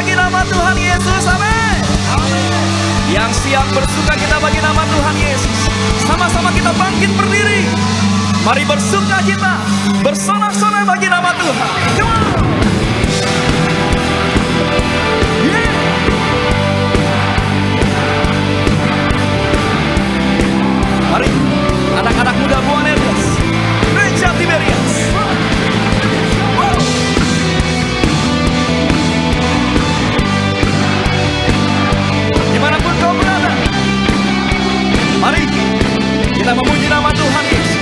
bagi nama Tuhan Yesus. Amin. Yang siap bersuka cita bagi nama Tuhan Yesus. Sama-sama kita bangkit berdiri. Mari bersuka cita, bersorak-sorai bagi nama Tuhan. Come on. Yeah. Mari anak-anak muda Boanerges, Gereja Tiberias. Dimanapun kau berada, mari kita memuji nama Tuhan Yesus.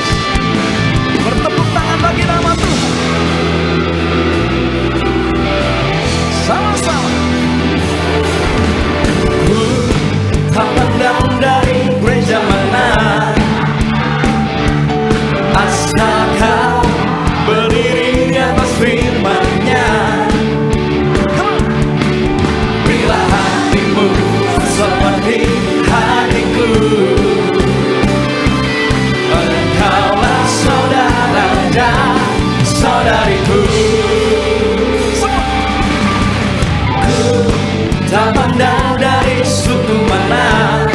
Bertepuk tangan bagi nama Tuhan. Sama-sama. Ku tak pandang dari gereja mana, asal kau berdiri di atas firman-Nya. Bila hatimu seperti hatiku, engkaulah saudara dan saudariku. Ku tak pandang dari suku mana,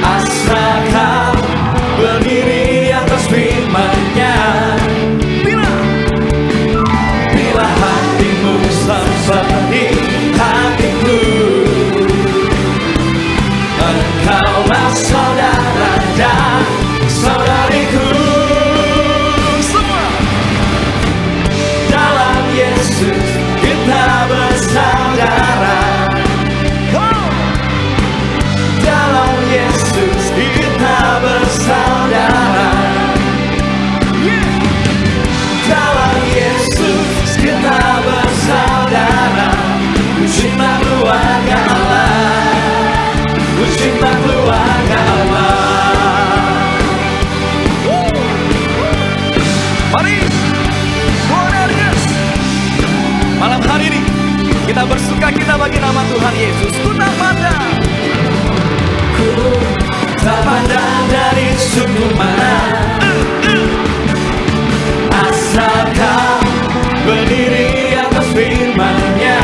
asal kau berdiri di atas firman-Nya. Bila hatimu seperti hatiku, engkaulah saudara dan saudariku. Semua dalam Yesus kita bersaudara. Dalam Yesus kita bersaudara. Dalam Yesus kita bersaudara. Ku cinta keluarga Allah, ku cinta keluarga Allah. Mari Boanerges, malam hari ini kita bersuka cita bagi nama Tuhan Yesus. Ku tak pandang, ku tak pandang dari suku mana, asal kau berdiri di atas firman-Nya.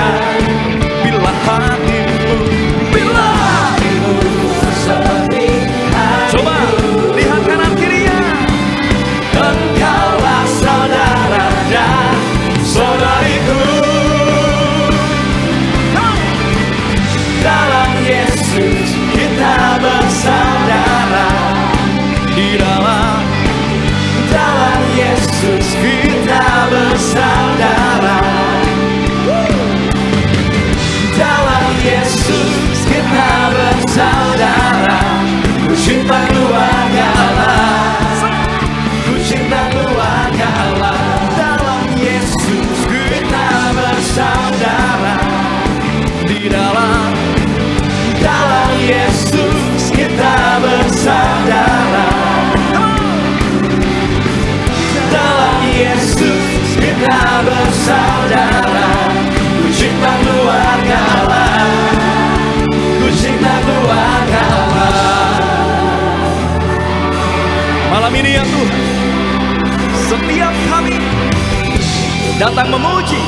Bila hatimu seperti hatiku, coba lihat kanan kirinya, engkaulah saudara dan saudariku. Dalam Yesus kita bersaudara. Di dalam Yesus kita bersaudara. Dalam Yesus kita bersaudara. Ku cinta keluarga Allah, ku cinta keluarga Allah. Dalam Yesus kita bersaudara. Di dalam Yesus kita bersaudara. Dalam Yesus kita bersaudara. Ku cinta keluarga Allah, ku cinta keluarga Allah. Malam ini ya Tuhan, setiap kami datang memuji,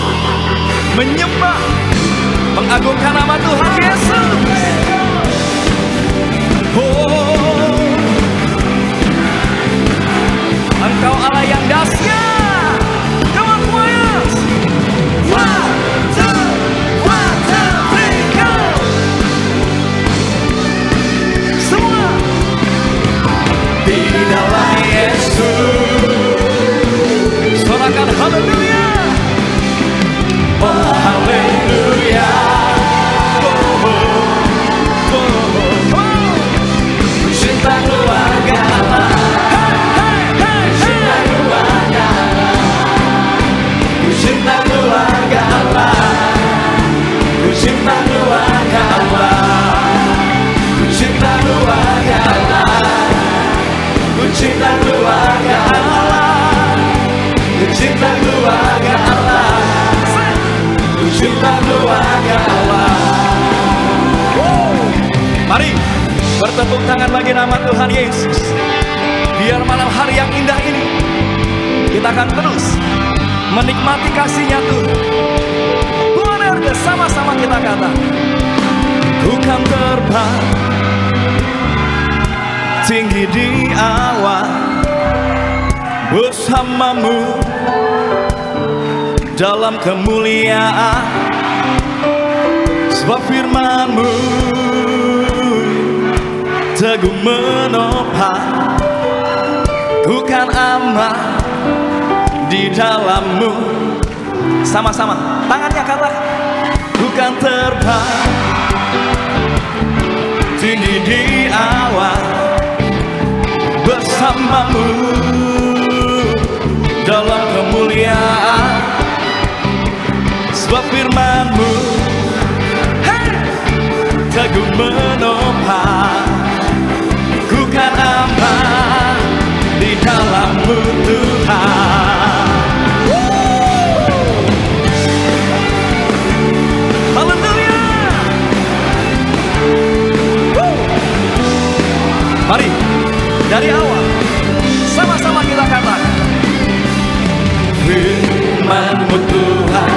menyembah, mengagungkan nama Tuhan Yesus. Oh, Engkau Allah yang dahsyat. Come on choirs. 1, 2, 3, go. Semua di dalam Yesus. Sorakan haleluya. Oh haleluya. Cinta keluarga Allah, cinta keluarga Allah, cinta keluarga Allah, cinta keluarga Allah, cinta keluarga Allah, cinta keluarga Allah, cinta keluarga Allah, cinta keluarga Allah. Mari bertepuk tangan bagi nama Tuhan Yesus. Biar malam hari yang indah ini kita akan terus menikmati kasih-Nya Tuhan. Sama-sama kita katakan, ku kan terbang tinggi di awan bersamamu dalam kemuliaan, sebab firman-Mu teguh menopang, ku kan aman di dalam-Mu. Sama-sama tangannya katakan, ku kan terbang tinggi di awan bersama-Mu dalam kemuliaan, sebab firman-Mu teguh menopang, ku kan aman di dalam-Mu Tuhan. Haleluya. Mari dari awal sama-sama kita katakan, firman-Mu Tuhan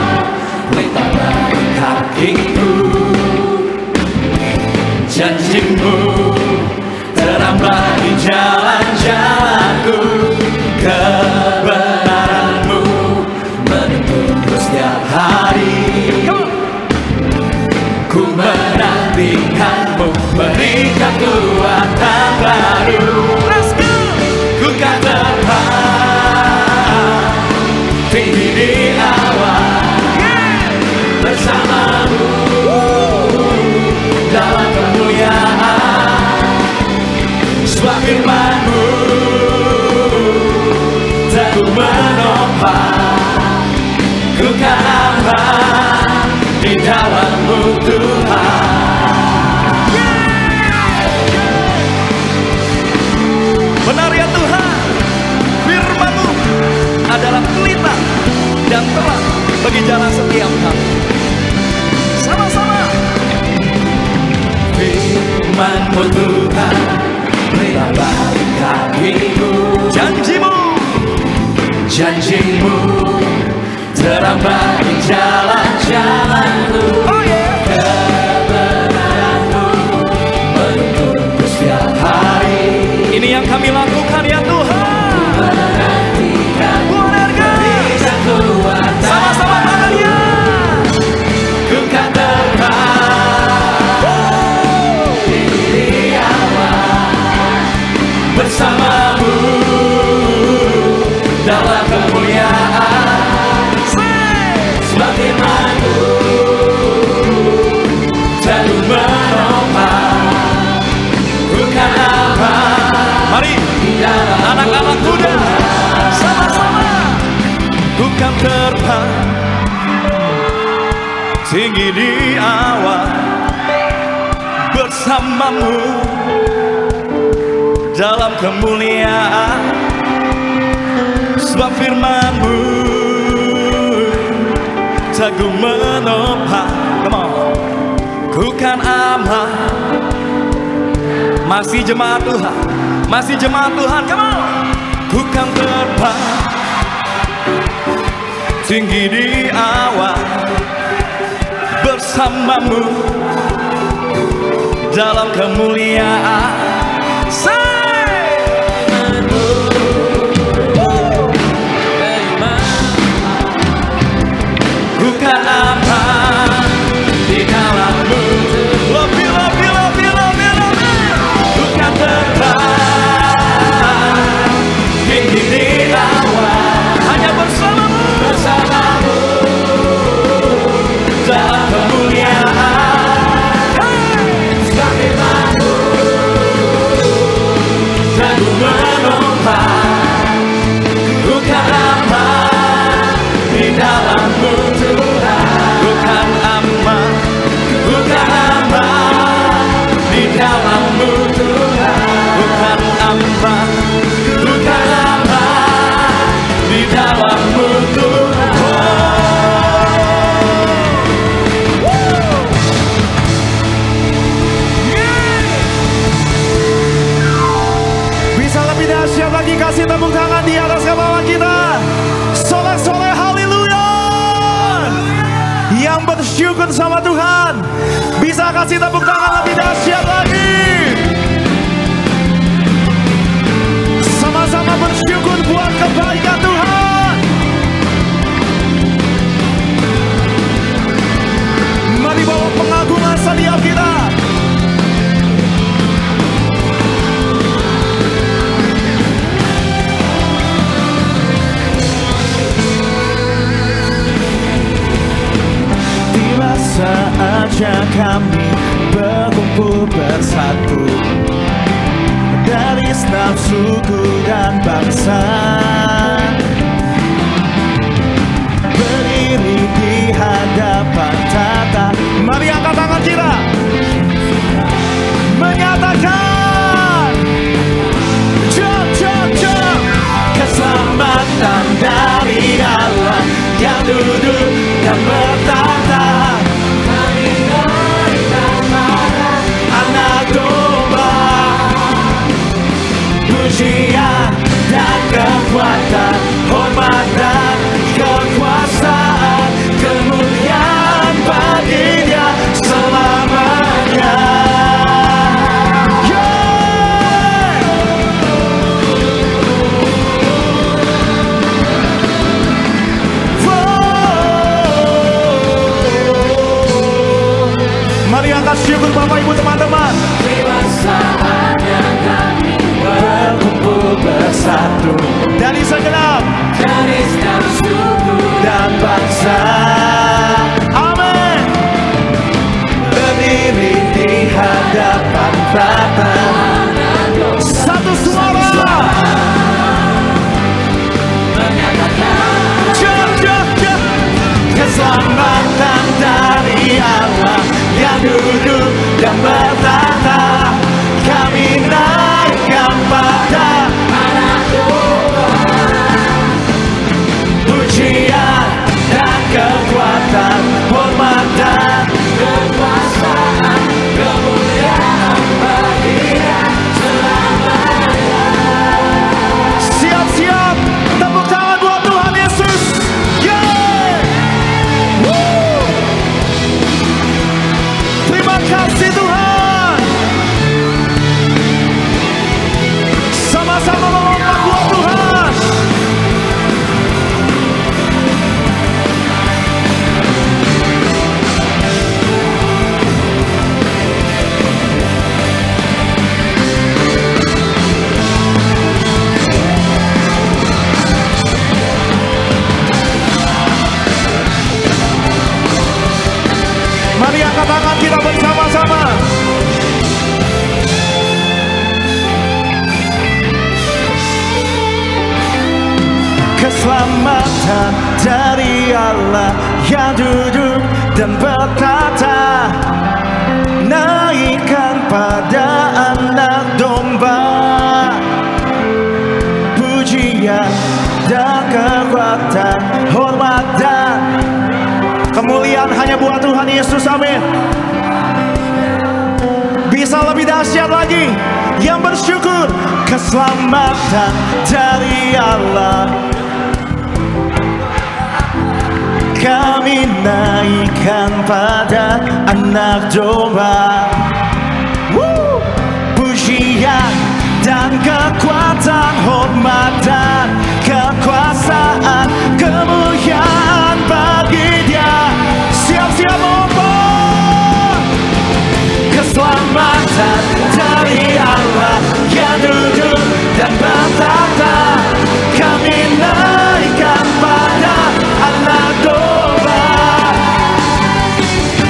pelita bagi kakiku, janji-Mu terang bagi jalan-jalanku, kebenaran-Mu menuntunku setiap hari. Ku menantikan-Mu beri kekuatan baru. Ku kan terbang tinggi di awan bersama-Mu dalam kemuliaan, sebab firman-Mu teguh menopang, ku kan aman di dalam-Mu Tuhan. Benar ya Tuhan, firman-Mu adalah pelita dan terang bagi jalan setiap kami. Sama-sama. Firman-Mu Tuhan pelita bagi kakiku, janji-Mu terang bagi jalan-jalanku. Oh yeah. Kebenaran-Mu menuntunku setiap hari. Ini yang kami lakukan ya Tuhan. Menantikan berikan kuatan. Sama-sama tangannya. Ku kan terbang di awan bersama-Mu dalam kemuliaan, sebab firman-Mu teguh menopang, ku kan aman. Mari anak-anak muda sama-sama, ku kan terbang tinggi di awan bersama-Mu dalam kemuliaan, sebab firman-Mu teguh menopang. Come on. Ku kan aman. Masih jemaat Tuhan, masih jemaat Tuhan, come on. Ku kan terbang tinggi di awan bersama-Mu dalam kemuliaan. Ku kan aman di dalam-Mu. Lebih. Ku kan terbang tinggi di awan hanya bersama-Mu dalam kemuliaan. Sebab firman-Mu Yang bersyukur sama Tuhan bisa kasih tepuk tangan lebih dahsyat lagi. Sama-sama bersyukur buat kebaikan Tuhan. Mari bawa pengagungan setiap kita. Saatnya kami berkumpul bersatu dari setiap suku dan bangsa, berdiri di hadapan tata. Mari angkat tangan kita, menyatakan jom keselamatan dari Allah yang duduk dan bertata. Pujian dan kekuatan, hormat dan kekuasaan, kemuliaan bagi Dia selamanya. Mari angkat syukur Bapak Ibu teman-teman. Saatnya kami berkumpul bersatu dari segenap suku dan bangsa. Amin. Berdiri di hadapan Bapa, satu suara menyatakan keselamatan dari Allah yang duduk dan bertata. Kami naikkan pada Anak Domba, pujian dan kekuatan, hormat dan kekuasaan, kemuliaan bagi Dia selamanya. Siap-siap, tepuk tangan buat Tuhan Yesus. Terima kasih Tuhan. Sama-sama melompat buat Tuhan. Mari angkat tangan kita bersama-sama. Keselamatan dari Allah yang duduk dan bertata, naikkan pada Anak Domba, pujian dan kekuatan, hormat dan kemuliaan hanya buat Tuhan Yesus. Amin. Bisa lebih dahsyat lagi. Yang bersyukur keselamatan dari Allah, kami naikkan pada Anak Domba, pujian dan kekuatan, hormat dan kekuasaan, kemuliaan bagi Dia. Siap-siap melompat. Keselamatan dari Allah yang duduk dan bertata, kami naikkan pada Anak Domba,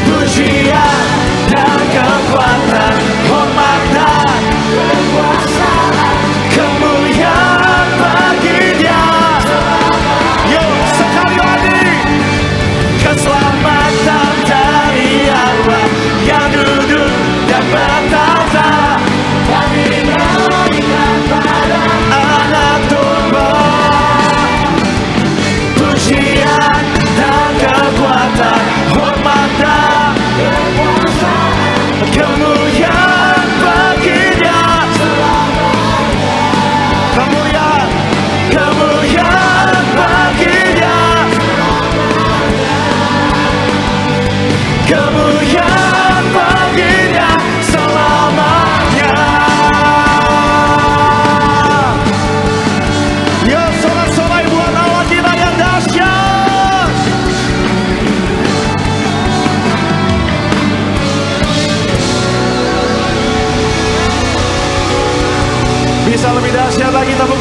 pujian dan kekuatan, hormat dan kekuasaan, kemuliaan bagi Dia.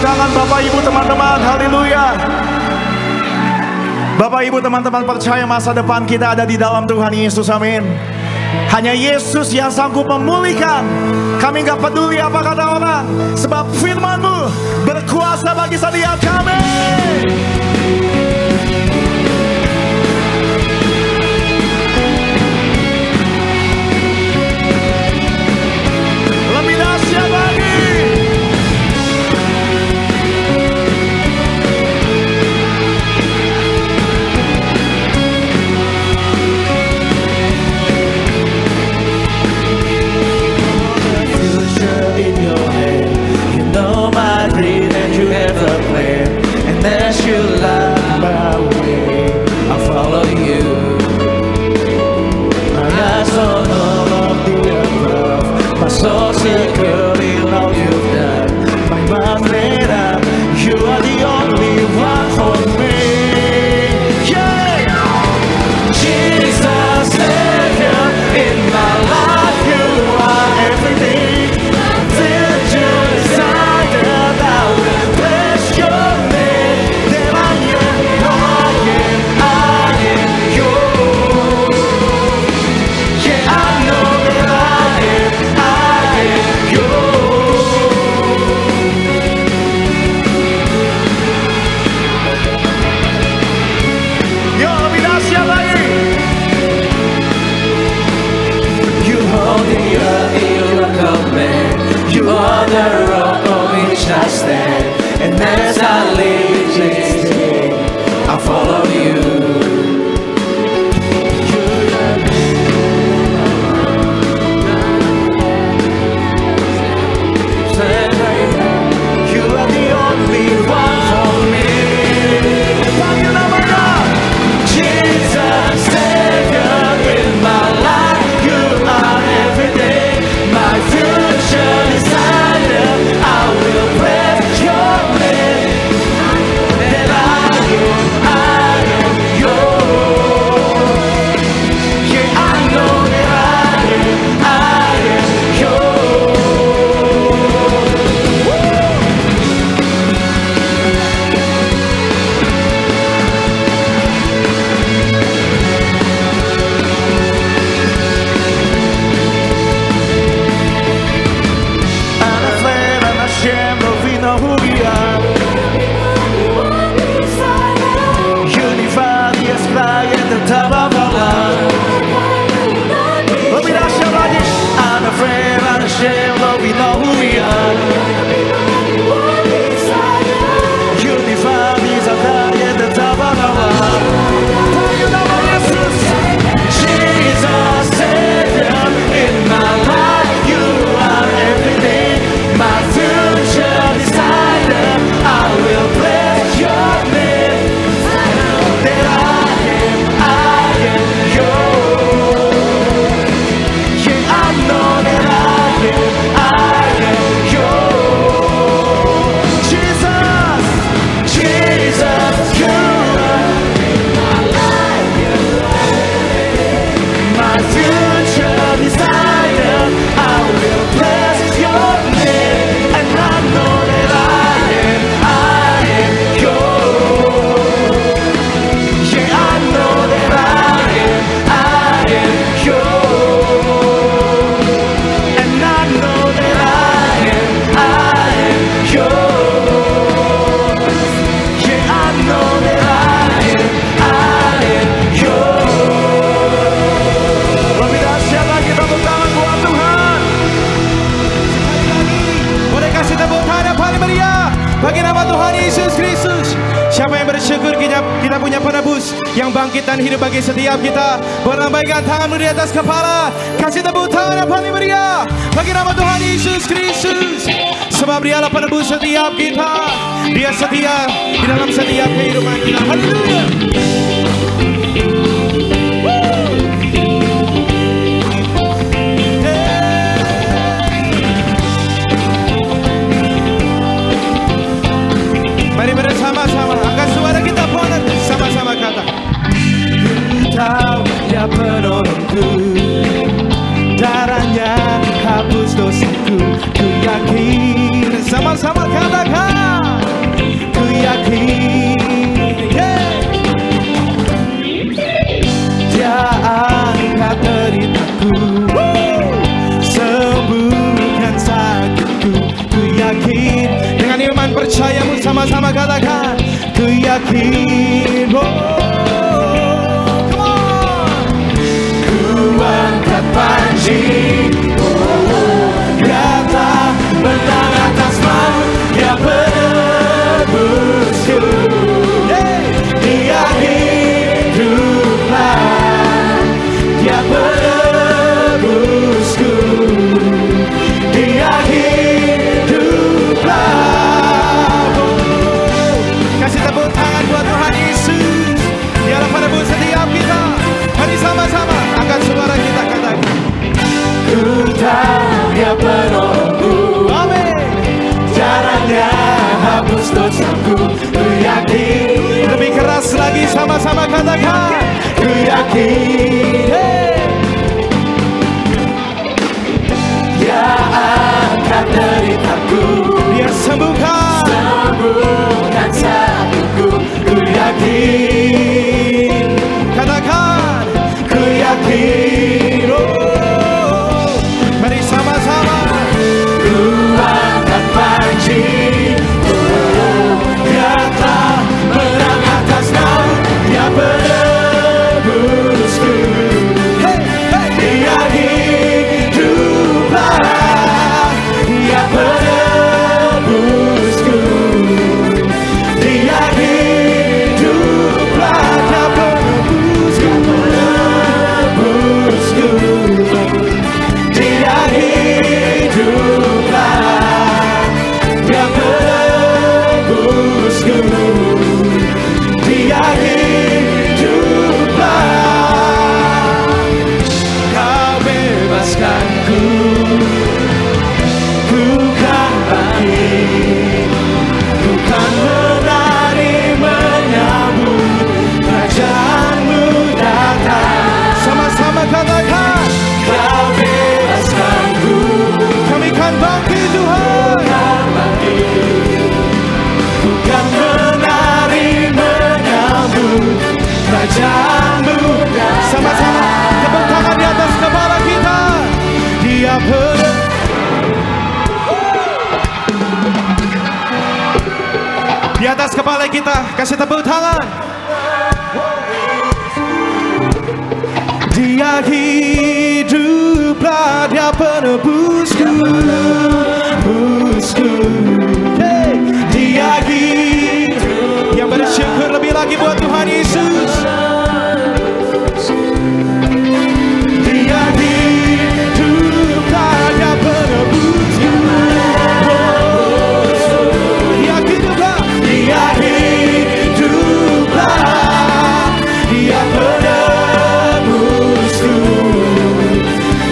tangan Bapak Ibu teman-teman. Haleluya. Bapak Ibu teman-teman percaya masa depan kita ada di dalam Tuhan Yesus. Amin. Hanya Yesus yang sanggup memulihkan. Kami gak peduli apa kata orang, sebab firman-Mu berkuasa bagi setiap kami. Lebih dahsyat lagi. As you light my way, I follow you. My eyes on all of the above, my soul secure in all you've done. My mind made up, you are the only one for me. Yeah, Jesus, Savior in my life, you are everything. Till you decided I will bless your name. You are the rock on which I stand, and as I live this day, I follow you. You are the only one for me. Jesus, Savior in my life, you are everything. My future designer, I will praise your name. And I am yours. Yeah, I know that I am yours. Bagi nama Tuhan Yesus Kristus. Siapa yang bersyukur kita punya penebus yang bangkit dan hidup bagi setiap kita. Berlambaikan tanganmu di atas kepala. Kasih tepuk tangan yang paling meriah bagi nama Tuhan Yesus Kristus. Sebab Dialah penebus setiap kita. Dia setia di dalam setiap kehidupan kita. Haleluya. Mari bersama-sama angkat suara kita poner sama-sama kata. Ku tahu Dia penolongku, darahnya hapus dosaku. Ku yakin sama-sama katakan. sembuhkan sakitku. Ku yakin dengan iman percayamu, sama-sama katakan, ku yakin. Come on. Ku angkat panji, kata menang atas maut, Dia penebusku. Dia hiduplah, Dia penebusku. Dia hiduplah. Kasih tepuk tangan buat Tuhan Yesus. Dialah penebus setiap kita. Mari sama-sama angkat suara kita, katakan, ku tahu Dia penebus. Amin. Caranya hapus dosaku. Ku yakin. Lebih keras lagi, sama-sama katakan, ku yakin. Dia angkat deritaku, Dia sembuhkan sakitku. Ku yakin. Katakan, ku yakin. Mari sama-sama. Ku angkat panji, kata menang atas maut, Dia penebusku. Dia hiduplah, Dia penebusku. Dia hiduplah, Dia penebusku. Dia hiduplah, Dia penebusku. Dia hiduplah. Kau bebaskanku, ku kan bangkit, ku kan menari menyambut kerajaanmu datang. Sama-sama katakan, kau bebaskanku, kami kan bangkit Tuhan. Ku kan menari menyambut kerajaanmu. Sama-sama tepuk tangan di atas kepala kita. Dia di atas kepala kita, kasih tepuk tangan. Dia hiduplah, Dia penebusku. Hey, Dia hidup. Yang bersyukur lebih lagi buat Tuhan Yesus. Dia hiduplah, Dia penebusku. Dia hiduplah, Dia hiduplah, Dia penebusku.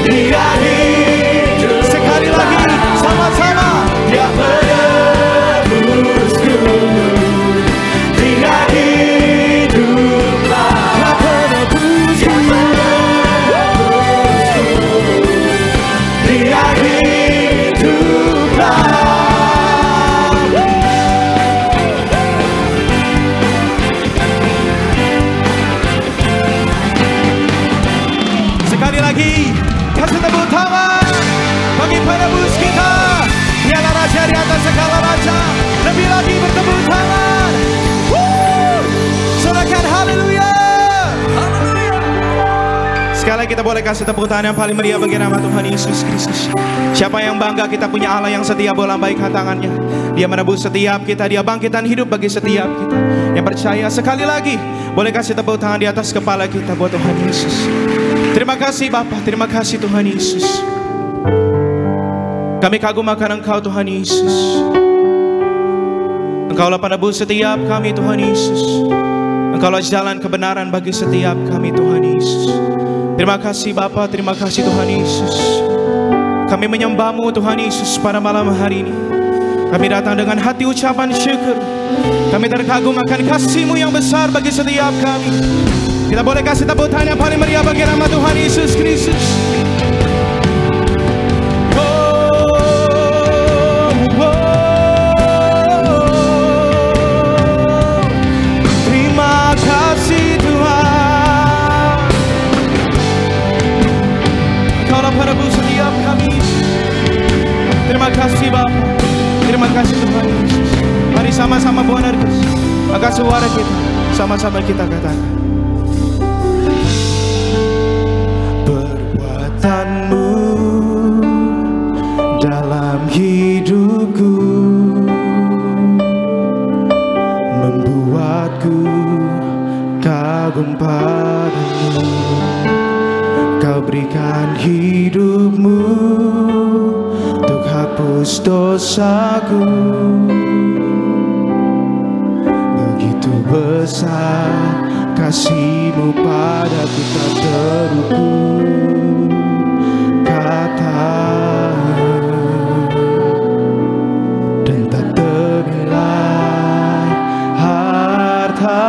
Dia hidup. Sekali lagi sama-sama, Dia penebusku. Dia hiduplah, Dia penebusku. Dia hiduplah. Sekali lagi, kasih tepuk tangan bagi penebus kita. Dialah Raja di atas segala raja. Lebih lagi bertepuk tangan. Sorakan haleluya. Sekali lagi kita boleh kasih tepuk tangan yang paling meriah bagi nama Tuhan Yesus Kristus. Siapa yang bangga kita punya Allah yang setia, bola lambaikan tangannya. Dia menebus setiap kita, Dia bangkitan hidup bagi setiap kita yang percaya. Sekali lagi boleh kasih tepuk tangan di atas kepala kita buat Tuhan Yesus. Terima kasih Bapa, terima kasih Tuhan Yesus. Kami kagum akan Engkau Tuhan Yesus. Engkaulah penebus setiap kami Tuhan Yesus. Engkaulah jalan kebenaran bagi setiap kami Tuhan Yesus. Terima kasih Bapa, terima kasih Tuhan Yesus. Kami menyembah-Mu Tuhan Yesus pada malam hari ini. Kami datang dengan hati ucapan syukur. Kami terkagum akan kasih-Mu yang besar bagi setiap kami. Kita boleh kasih tepuk tangan yang paling meriah bagi nama Tuhan Yesus Kristus. Terima kasih Tuhan. sama-sama Tuhan Yesus. Angkat suara kita, sama-sama kita katakan. Perbuatanmu dalam hidupku membuatku kagum padamu. Kau berikan hidupmu untuk hapus dosaku. Begitu besar kasih-Mu padaku, tak terukur kata dan tak ternilai harta.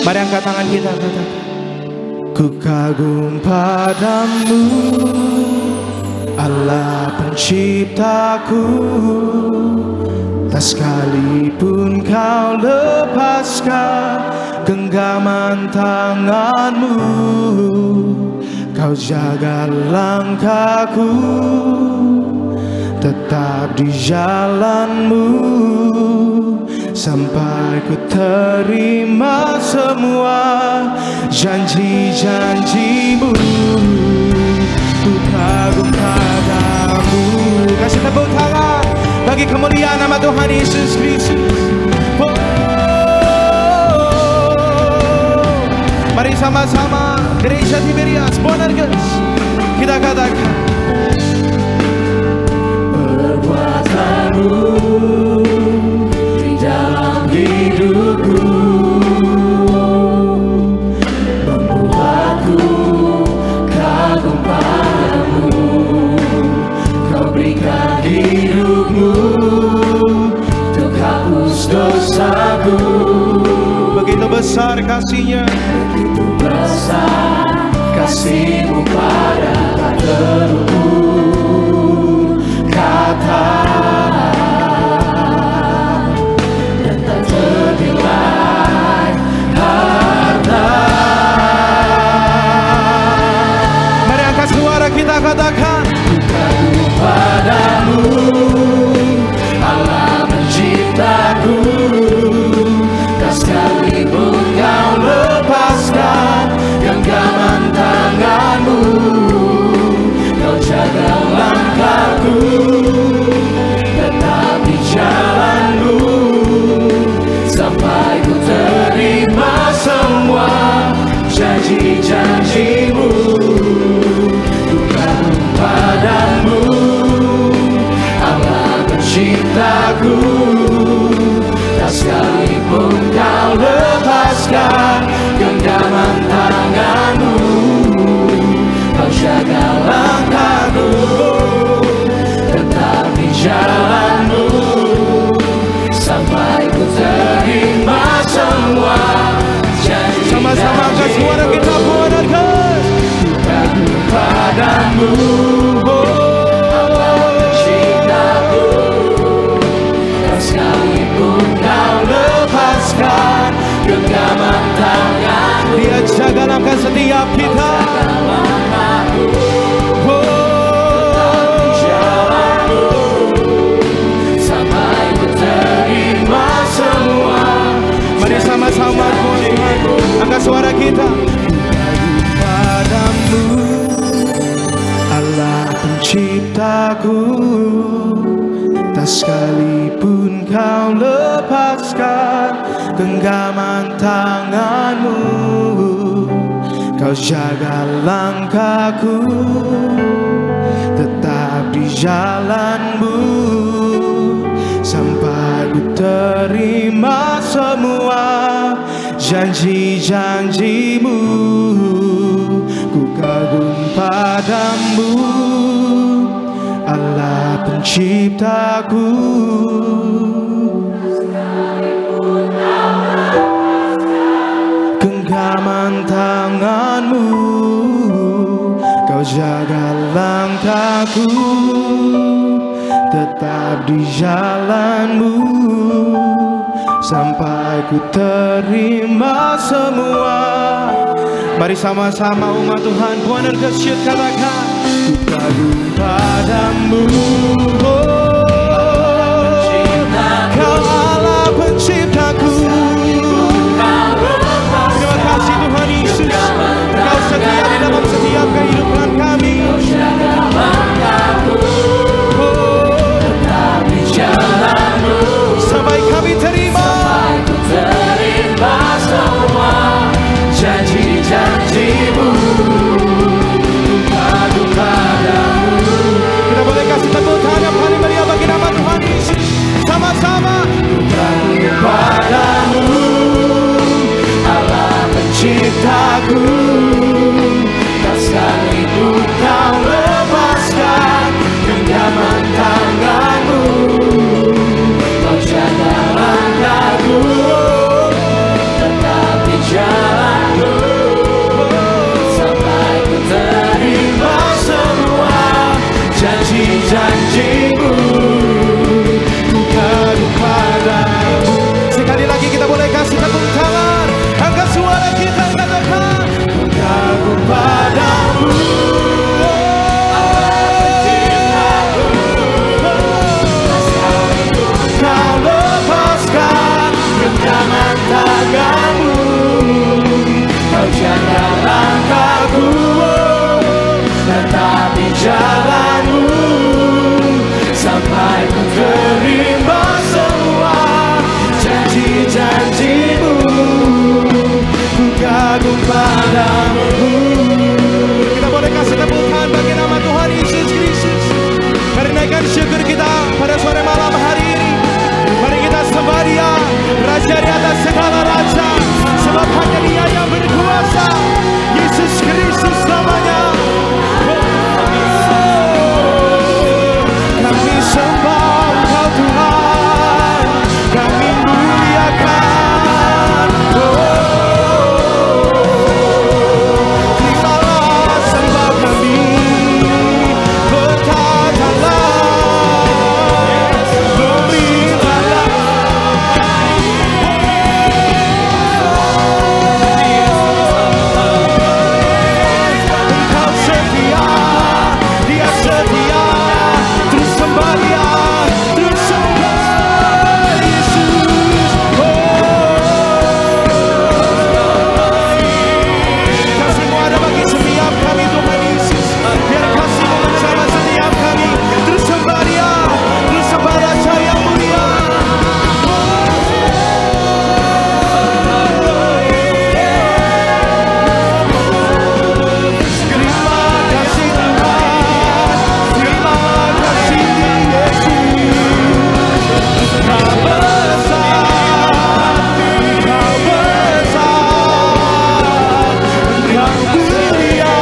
Mari angkat tangan kita, katakan. Ku kagum padamu, Allah penciptaku. Tak sekalipun kau lepaskan genggaman tanganmu. Kau jaga langkahku, tetap di jalanmu, sampai ku terima semua janji-janjimu. Ku kagum padamu. Kasih tepuk tangan bagi kemuliaan nama Tuhan Yesus Kristus. Oh, mari sama-sama Gereja Tiberias Bonerges kita katakan. Perbuatanmu di dalam hidupku membuatku kagum padamu. Kau berikan hidupmu untuk hapus dosaku. Begitu besar kasih-Nya, begitu besar kasih-Mu pada tak terukur kata dan tak ternilai harta. Mari angkat suara kita katakan. Ku kagum padamu, Allah penciptaku. Tak sekalipun kau lepaskan genggaman tanganmu. Kau jaga langkahku, tetap di jalanmu, sampai ku terima semua janji-janjimu. Ku kagum padamu, Allah penciptaku. Tak sekalipun kau lepaskan genggaman tanganmu. Kau jaga langkahku, tetap di jalanmu, sampai ku terima semua janji. Sama-sama angkat suara kita putarkan. Ku kagum padamu, Allah penciptaku. Tak sekalipun kau lepaskan genggaman tangan. Dia jaga langkah setiap kita. Sampai ku terima semua. Mari sama-sama Tuhan, angkat suara kita. Padamu, Allah penciptaku. Tak sekalipun kau lepaskan genggaman tanganmu. Kau jaga langkahku, tetap di jalanmu, sampai ku terima semua janji-janjimu. Ku kagum padamu, Allah penciptaku. Genggaman tanganmu, kau jaga langkahku, tetap di jalanmu, sampai ku terima semua. Mari sama-sama umat Tuhan, Tuhan terkesiut katakan. Ku kagum padamu, oh, aku, tak sekalipun kau lepaskan genggaman tanganmu. Kau jaga langkahku, tetap di jalanku, sampai ku terima semua janji-janjimu. Ku kagum padamu. Sekali lagi kita boleh kasih tepuk tangan, angkat suara kita, katakan ku kagum padamu. Kau lepaskan genggaman tanganmu, kau jaga langkahku, tetap di jalanmu, sampai ku terima semua janji-janjimu. Ku kagum padamu. Kita boleh kasih tepuk tangan bagi nama Tuhan Yesus Kristus. Mari naikkan syukur kita pada sore malam hari ini. Mari kita sembah Dia, Raja di atas segala raja, sebab hanya Dia yang berkuasa. Yesus Kristus namanya. Kami sembah Engkau Tuhan, kami muliakan. Terimalah sembah kami, berkatalah, memintalah. Engkau setia, Dia setia. Terus sembah Dia, terus sembah Yesus. Kasih-Mu ada bagi setiap kami Tuhan Yesus. Biar kasih-Mu bersama setiap kami. Terus sembah Dia, terus sembah Raja yang mulia. Terima kasih Tuhan, terima kasih Yesus. Kau besar, Kau besar, Kau mulia,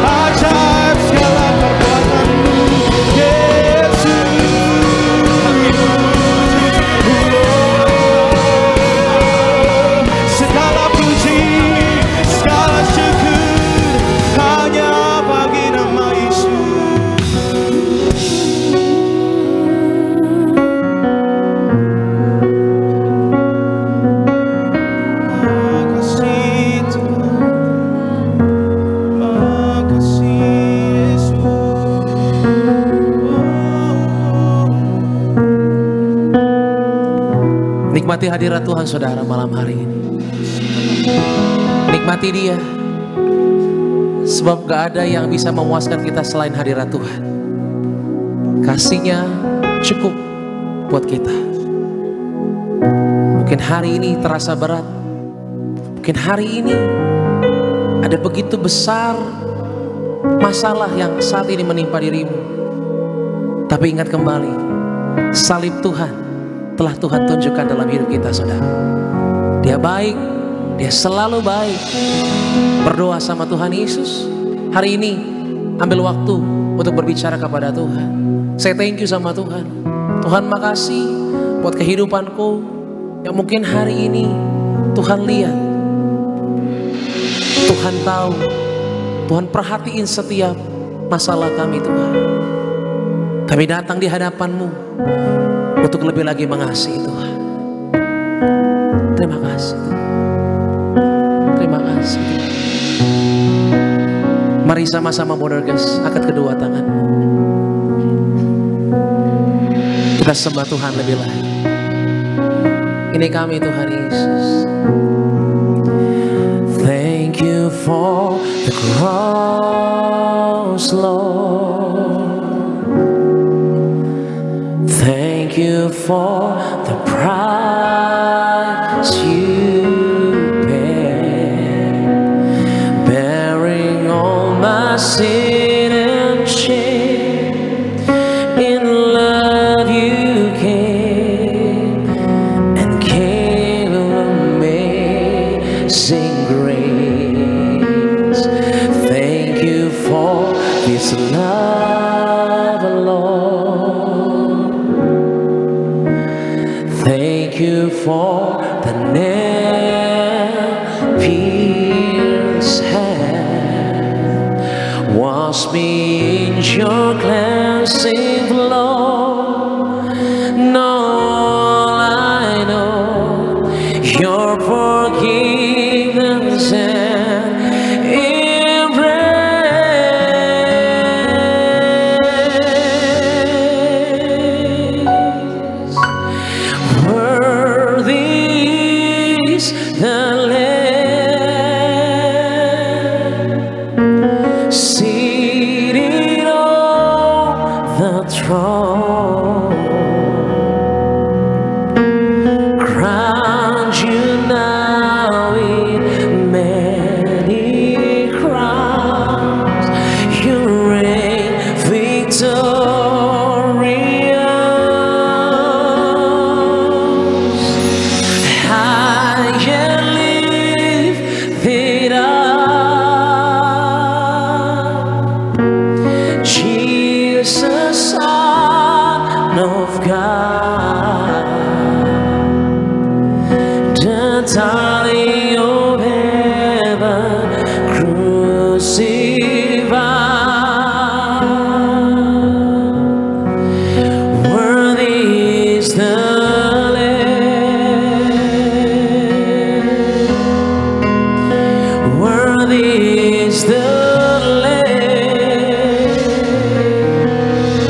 ajaib segala perbuatanmu, Yesus. Segala puji, segala syukur hanya bagi nama Yesus. Makasih Tuhan, makasih Yesus. Nikmati hadirat Tuhan saudara malam hari ini. Nikmati Dia, sebab gak ada yang bisa memuaskan kita selain hadirat Tuhan. Kasih-Nya cukup buat kita. Mungkin hari ini terasa berat, mungkin hari ini ada begitu besar masalah yang saat ini menimpa dirimu. Tapi ingat kembali, salib Tuhan telah Tuhan tunjukkan dalam hidup kita saudara. Dia baik, Dia selalu baik. Berdoa sama Tuhan Yesus. Hari ini ambil waktu untuk berbicara kepada Tuhan. Saya thank you sama Tuhan. Tuhan makasih buat kehidupanku yang mungkin hari ini Tuhan lihat, Tuhan tahu, Tuhan perhatiin setiap masalah kami Tuhan. Kami datang di hadapan-Mu untuk lebih lagi mengasihi Tuhan. Terima kasih Tuhan. Terima kasih Tuhan. Mari sama-sama Bonerges, angkat kedua tanganmu. Kita sembah Tuhan lebih lagi. Ini kami Tuhan Yesus. Thank you for the cross, Lord. Thank you for the price you paid, bearing all my sin and shame. In love you came and gave me amazing grace. Thank you for this love, Lord. Thank you for the nail-pierced hand. Wash me in your cleansing flow. All I know, your forgiveness and embrace. Worthy is the Lamb seated on the throne. Crowned you now in many crowns. You reign victorious. High and lifted up, Jesus, Son of God, the darling of heaven, crucified. Worthy is the Lamb. Worthy is the Lamb.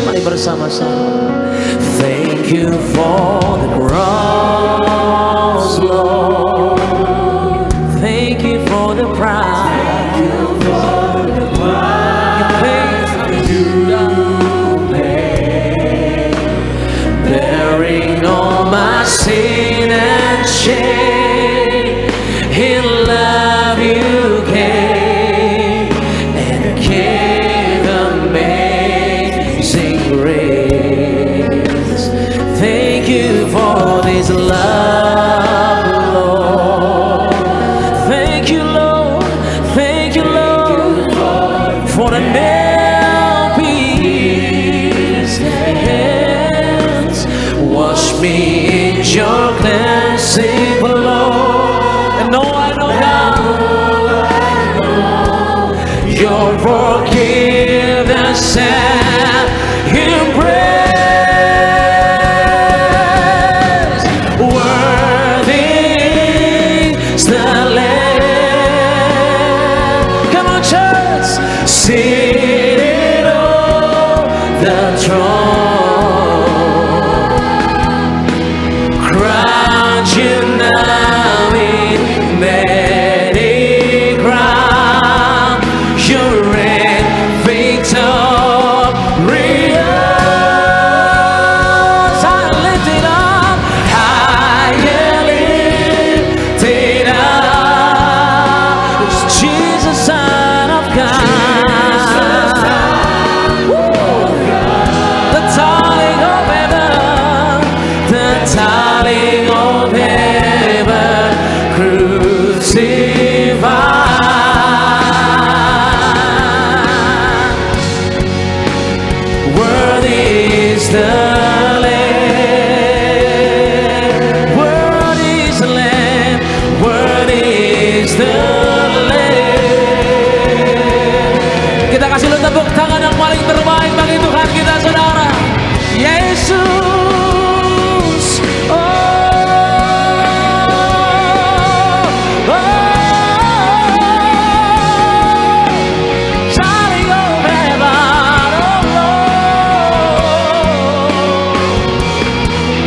Mari bersama-sama. Thank you for the cross, Lord. Thank you for the prize. You paid, bearing all my sin and shame. In love you came and gave amazing grace. Thank you for this love, Lord. Thank you, Lord. Thank you, Lord, for the nail-pierced hands. Wash me in your cleansing flow. And all I know now, your forgiveness and embrace. Worthy is the Lamb. Come on, church. Seated on the throne. Crowned you now in many crowns. You reign victorious. High and lifted up, high and lifted up. It's Jesus, Son of God. The darling of heaven, the darling of heaven, crucified. Worthy is the Lamb. Worthy is the Lamb. Worthy is the Lamb. Kita kasih lu tepuk tangan yang paling terbaik bagi Tuhan kita, saudara. Yesus. Oh, oh, darling of heaven, oh Lord.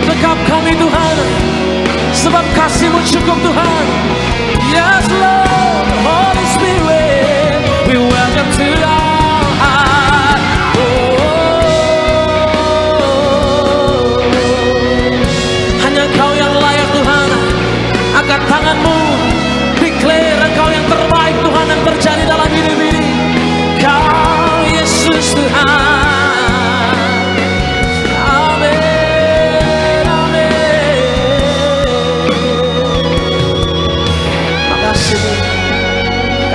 Dekap kami Tuhan, sebab kasih-Mu cukup Tuhan. Yes Lord, Holy Spirit, we welcome to our heart. Hanya Engkau yang layak Tuhan. Angkat tangan-Mu, declare Engkau yang terbaik Tuhan yang terjadi dalam hidup ini. Kau Yesus Tuhan. Amin, amin.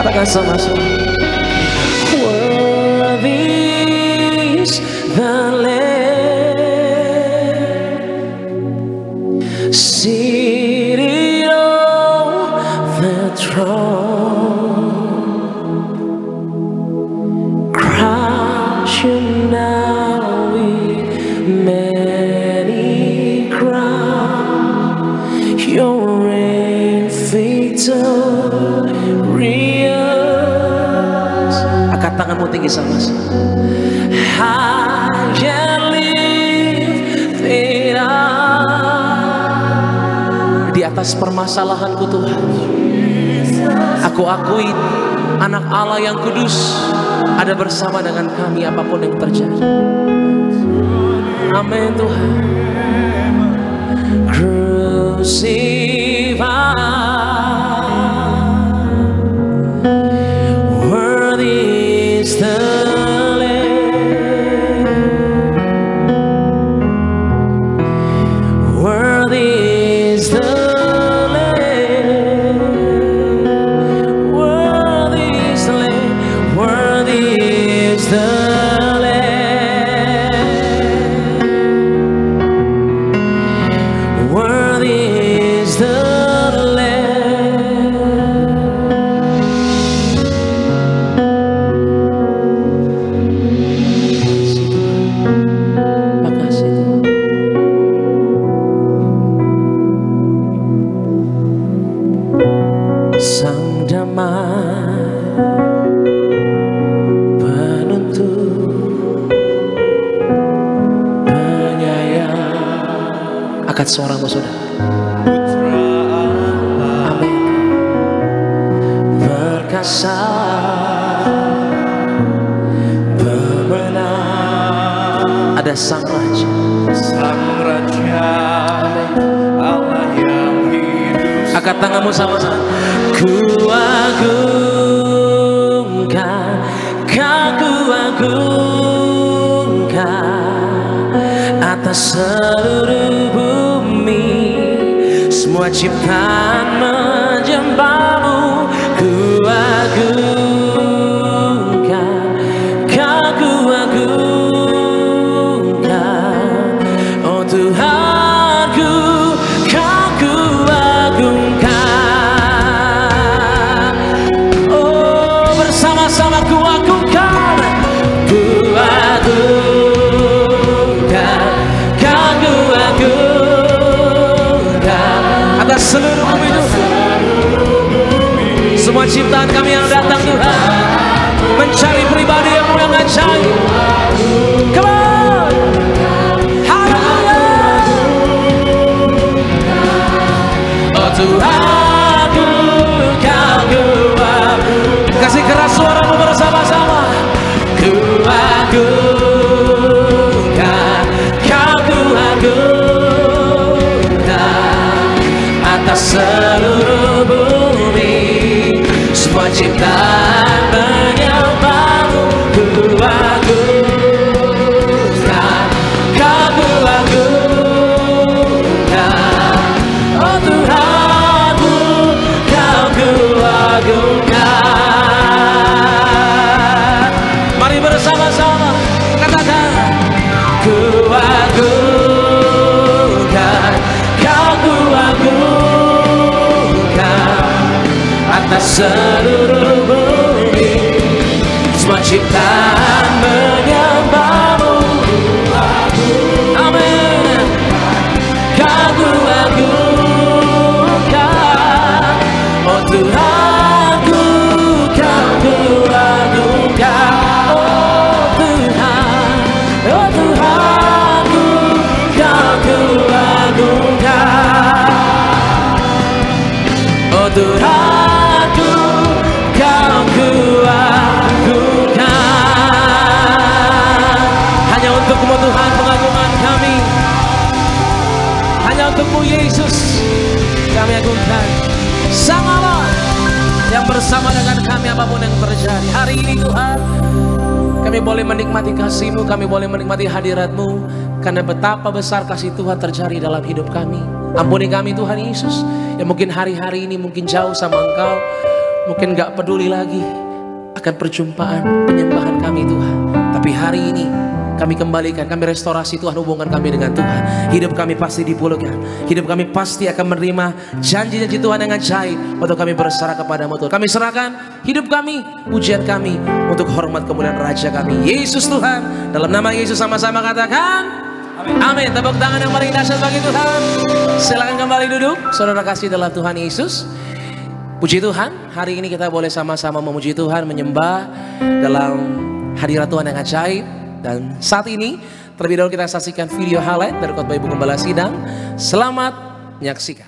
Katakan sama-sama. Worthy is the Lamb seated on the throne, crowned now with many crowns, your reign victorious. Angkat tanganmu tinggi sama-sama. High and lifted up. Di atas permasalahanku Tuhan, aku akui anak Allah yang kudus ada bersama dengan kami apapun yang terjadi. Amin Tuhan. Crucified, worthy is the Lamb, worthy is the Lamb, worthy is the Lamb, worthy is the Sang damai penuntun penyayang. Angkat suaramu saudara. Amin. Perkasa pemenang. Ada sang raja, Sang Raja, Allah yang hidup. angkat tanganmu sama-sama. Ku agungkan, ku agungkan atas seluruh bumi, semua ciptaan menyembahmu. Ku agungkan, ku agungkan, oh Tuhanku, kau ku agungkan. Oh bersama-sama ku agungkan, ku agungkan, kau ku agungkan atas seluruh bumi Tuhan. Semua ciptaan kami yang datang Tuhan mencari pribadi yang ajaib. Come on, haleluya. Oh Tuhanku, kau ku agungkan. Kasih keras suaramu bersama-sama. Ku agungkan, kau ku agungkan atas seluruh bumi, semua ciptaan menyembahmu. Ku agungkan, kau ku agungkan, oh Tuhanku, kau ku agungkan. Mari bersama-sama katakan, ku agungkan, kau ku agungkan atas seluruh bumi, semua ciptaan menyembahmu. Amin. Kau ku agungkan, oh Tuhanku, kau ku agungkan, oh Tuhan, oh Tuhanku, kau ku agungkan, oh Tuhanku, kau ku agungkan. Hanya untuk-Mu Tuhan pengagungan kami, hanya untuk-Mu Yesus kami agungkan. Sang Allah yang bersama dengan kami apapun yang terjadi. Hari ini Tuhan, kami boleh menikmati kasih-Mu, kami boleh menikmati hadirat-Mu, karena betapa besar kasih Tuhan terjadi dalam hidup kami. Ampuni kami Tuhan Yesus, yang mungkin hari-hari ini mungkin jauh sama Engkau, mungkin gak peduli lagi akan perjumpaan penyembahan kami Tuhan. Tapi hari ini kami kembalikan, kami restorasi Tuhan hubungan kami dengan Tuhan. Hidup kami pasti dipulihkan. Hidup kami pasti akan menerima janji-janji Tuhan yang ajaib untuk kami berserah kepadamu Tuhan. Kami serahkan hidup kami, pujian kami untuk hormat kemuliaan Raja kami Yesus Tuhan. Dalam nama Yesus sama-sama katakan amin. Tepuk tangan yang paling dahsyat bagi Tuhan. Silakan kembali duduk. Saudara kasih dalam Tuhan Yesus. Puji Tuhan, hari ini kita boleh sama-sama memuji Tuhan, menyembah dalam hadirat Tuhan yang ajaib. Dan saat ini terlebih dahulu kita saksikan video highlight dari khotbah Ibu Gembala Sidang. Selamat menyaksikan.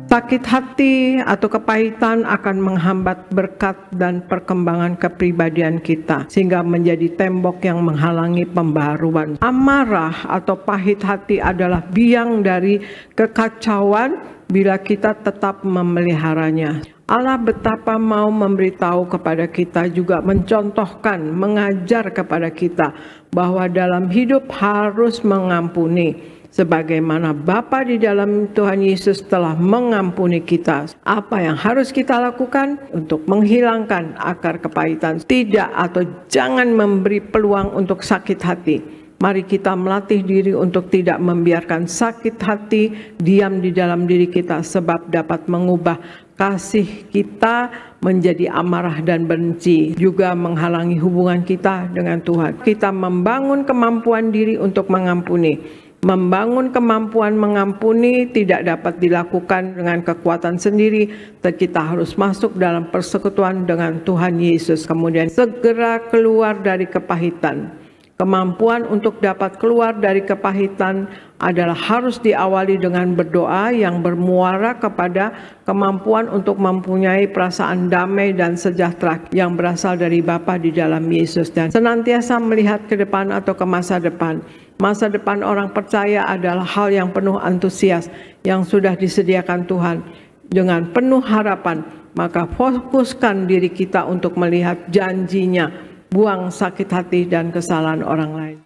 Sakit hati atau kepahitan akan menghambat berkat dan perkembangan kepribadian kita sehingga menjadi tembok yang menghalangi pembaharuan. Amarah atau pahit hati adalah biang dari kekacauan bila kita tetap memeliharanya. Allah betapa mau memberitahu kepada kita, juga mencontohkan, mengajar kepada kita bahwa dalam hidup harus mengampuni. Sebagaimana Bapa di dalam Tuhan Yesus telah mengampuni kita. Apa yang harus kita lakukan untuk menghilangkan akar kepahitan? Tidak atau jangan memberi peluang untuk sakit hati. Mari kita melatih diri untuk tidak membiarkan sakit hati diam di dalam diri kita, sebab dapat mengubah kasih kita menjadi amarah dan benci, juga menghalangi hubungan kita dengan Tuhan. Kita membangun kemampuan diri untuk mengampuni. Membangun kemampuan mengampuni tidak dapat dilakukan dengan kekuatan sendiri. Kita harus masuk dalam persekutuan dengan Tuhan Yesus, kemudian segera keluar dari kepahitan. Kemampuan untuk dapat keluar dari kepahitan adalah harus diawali dengan berdoa yang bermuara kepada kemampuan untuk mempunyai perasaan damai dan sejahtera yang berasal dari Bapa di dalam Yesus, dan senantiasa melihat ke depan atau ke masa depan. Masa depan orang percaya adalah hal yang penuh antusias yang sudah disediakan Tuhan. Dengan penuh harapan, maka fokuskan diri kita untuk melihat janjinya. Buang sakit hati dan kesalahan orang lain.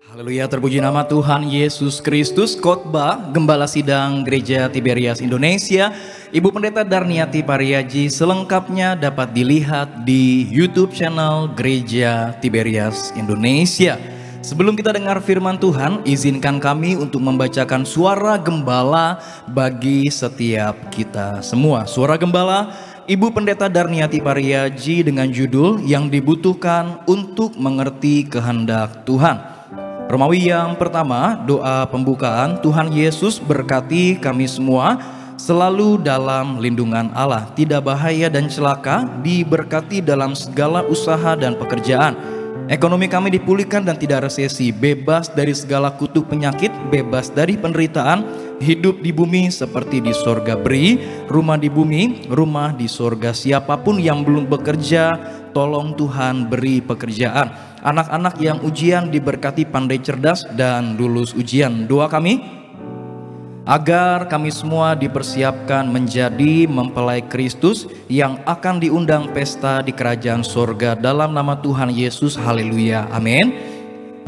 Haleluya, terpuji nama Tuhan Yesus Kristus. Khotbah Gembala Sidang Gereja Tiberias Indonesia, Ibu Pendeta Darniati Pariaji, selengkapnya dapat dilihat di YouTube channel Gereja Tiberias Indonesia. Sebelum kita dengar firman Tuhan, izinkan kami untuk membacakan suara gembala bagi setiap kita semua. Suara gembala Ibu Pendeta Darniati Pariaji dengan judul yang dibutuhkan untuk mengerti kehendak Tuhan. Romawi yang pertama, doa pembukaan. Tuhan Yesus berkati kami semua selalu dalam lindungan Allah, tidak bahaya dan celaka, diberkati dalam segala usaha dan pekerjaan. Ekonomi kami dipulihkan dan tidak resesi, bebas dari segala kutuk penyakit, bebas dari penderitaan, hidup di bumi seperti di sorga. Beri rumah di bumi, rumah di sorga. Siapapun yang belum bekerja, tolong Tuhan beri pekerjaan. Anak-anak yang ujian diberkati pandai cerdas dan lulus ujian. Doa kami agar kami semua dipersiapkan menjadi mempelai Kristus yang akan diundang pesta di kerajaan sorga dalam nama Tuhan Yesus. Haleluya, amin.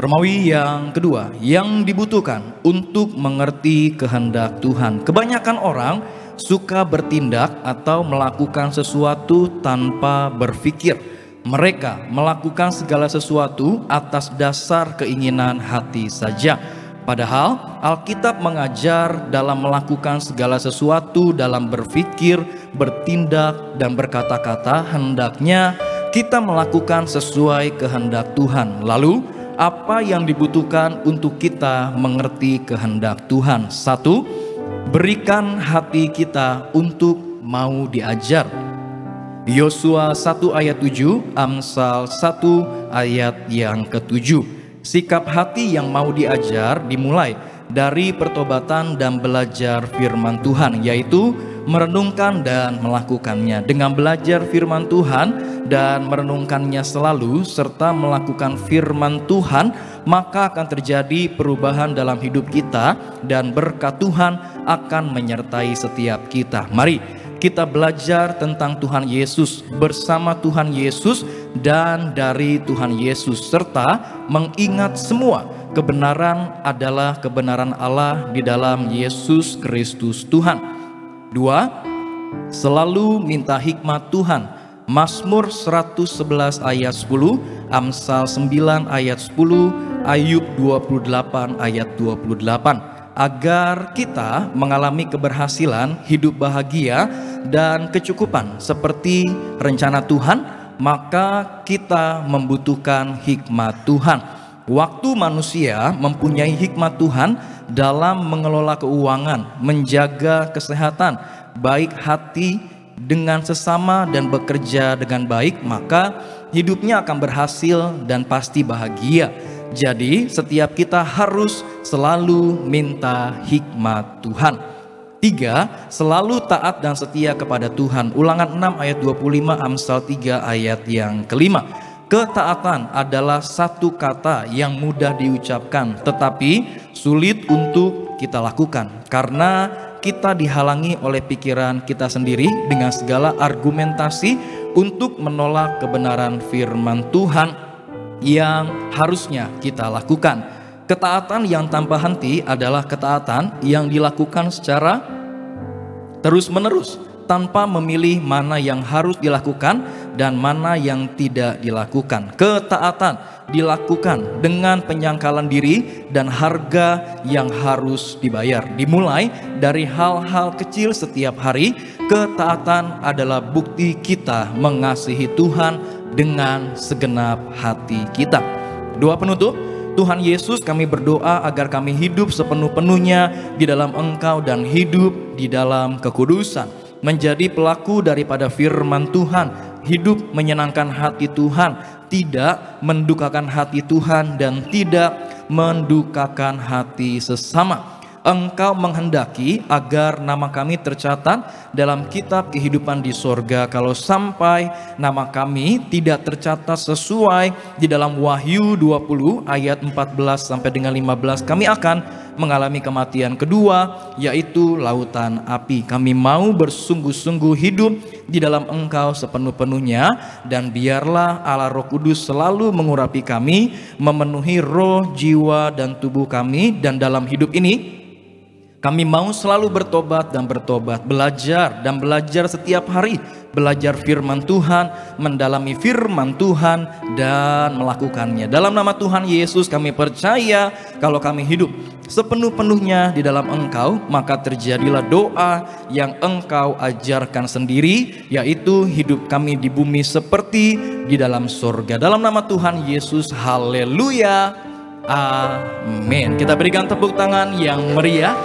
Romawi yang kedua, yang dibutuhkan untuk mengerti kehendak Tuhan. Kebanyakan orang suka bertindak atau melakukan sesuatu tanpa berpikir. Mereka melakukan segala sesuatu atas dasar keinginan hati saja. Padahal Alkitab mengajar dalam melakukan segala sesuatu, dalam berpikir, bertindak, dan berkata-kata, hendaknya kita melakukan sesuai kehendak Tuhan. Lalu, apa yang dibutuhkan untuk kita mengerti kehendak Tuhan? 1. Berikan hati kita untuk mau diajar. Yosua 1 ayat 7, Amsal 1 ayat yang ke-7. Sikap hati yang mau diajar dimulai dari pertobatan dan belajar firman Tuhan, yaitu merenungkan dan melakukannya. Dengan belajar firman Tuhan dan merenungkannya selalu serta melakukan firman Tuhan, maka akan terjadi perubahan dalam hidup kita dan berkat Tuhan akan menyertai setiap kita. Mari kita belajar tentang Tuhan Yesus, bersama Tuhan Yesus dan dari Tuhan Yesus, serta mengingat semua kebenaran adalah kebenaran Allah di dalam Yesus Kristus Tuhan. 2. Selalu minta hikmat Tuhan. Mazmur 111 ayat 10, Amsal 9 ayat 10, Ayub 28 ayat 28. Agar kita mengalami keberhasilan, hidup bahagia, dan kecukupan seperti rencana Tuhan, maka kita membutuhkan hikmat Tuhan. Waktu manusia mempunyai hikmat Tuhan dalam mengelola keuangan, menjaga kesehatan, baik hati dengan sesama dan bekerja dengan baik, maka hidupnya akan berhasil dan pasti bahagia. Jadi setiap kita harus selalu minta hikmat Tuhan. 3. Selalu taat dan setia kepada Tuhan. Ulangan 6 ayat 25, Amsal 3 ayat yang kelima. Ketaatan adalah satu kata yang mudah diucapkan tetapi sulit untuk kita lakukan, karena kita dihalangi oleh pikiran kita sendiri dengan segala argumentasi untuk menolak kebenaran firman Tuhan yang harusnya kita lakukan. Ketaatan yang tanpa henti adalah ketaatan yang dilakukan secara terus-menerus, tanpa memilih mana yang harus dilakukan dan mana yang tidak dilakukan. Ketaatan dilakukan dengan penyangkalan diri dan harga yang harus dibayar. Dimulai dari hal-hal kecil setiap hari. Ketaatan adalah bukti kita mengasihi Tuhan dengan segenap hati kita. Doa penutup. Tuhan Yesus, kami berdoa agar kami hidup sepenuh-penuhnya di dalam Engkau dan hidup di dalam kekudusan, menjadi pelaku daripada firman Tuhan, hidup menyenangkan hati Tuhan, tidak mendukakan hati Tuhan dan tidak mendukakan hati sesama. Engkau menghendaki agar nama kami tercatat dalam kitab kehidupan di sorga. Kalau sampai nama kami tidak tercatat sesuai di dalam Wahyu 20 ayat 14 sampai dengan 15, kami akan mengalami kematian kedua, yaitu lautan api. Kami mau bersungguh-sungguh hidup di dalam Engkau sepenuh-penuhnya, dan biarlah Allah Roh Kudus selalu mengurapi kami, memenuhi roh, jiwa, dan tubuh kami. Dan dalam hidup ini kami mau selalu bertobat dan bertobat, belajar dan belajar setiap hari, belajar firman Tuhan, mendalami firman Tuhan, dan melakukannya. Dalam nama Tuhan Yesus kami percaya kalau kami hidup sepenuh-penuhnya di dalam Engkau, maka terjadilah doa yang Engkau ajarkan sendiri, yaitu hidup kami di bumi seperti di dalam surga. Dalam nama Tuhan Yesus, haleluya, amin. Kita berikan tepuk tangan yang meriah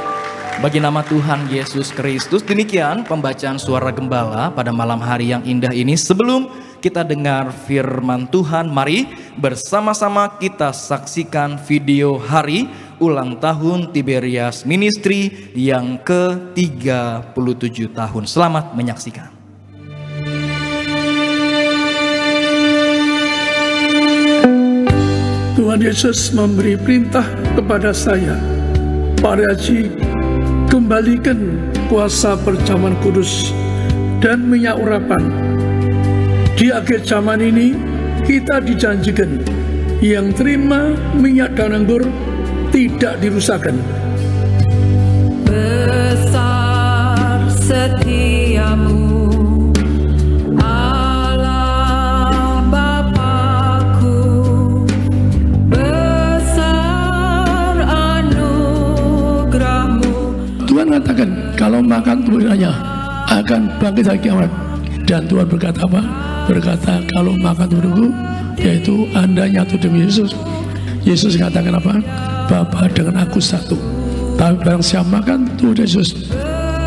bagi nama Tuhan Yesus Kristus. Demikian pembacaan suara gembala pada malam hari yang indah ini. Sebelum kita dengar firman Tuhan, mari bersama-sama kita saksikan video hari ulang tahun Tiberias Ministry yang ke-37 tahun. Selamat menyaksikan. Tuhan Yesus memberi perintah kepada saya, Pak Haji, kembalikan kuasa perjamuan kudus dan minyak urapan. Di akhir zaman ini kita dijanjikan yang terima minyak dan anggur tidak dirusakkan. Besar setiamu Allah Bapakku, besar anugerahmu. Tuhan mengatakan kalau makan tubuhnya akan bangkit hari kiamat. Dan Tuhan berkata apa? Berkata kalau makan tubuhku, yaitu Anda nyatu demi Yesus. Yesus mengatakan apa? Bapa dengan aku satu. Tapi barang siapa makan tubuh Yesus,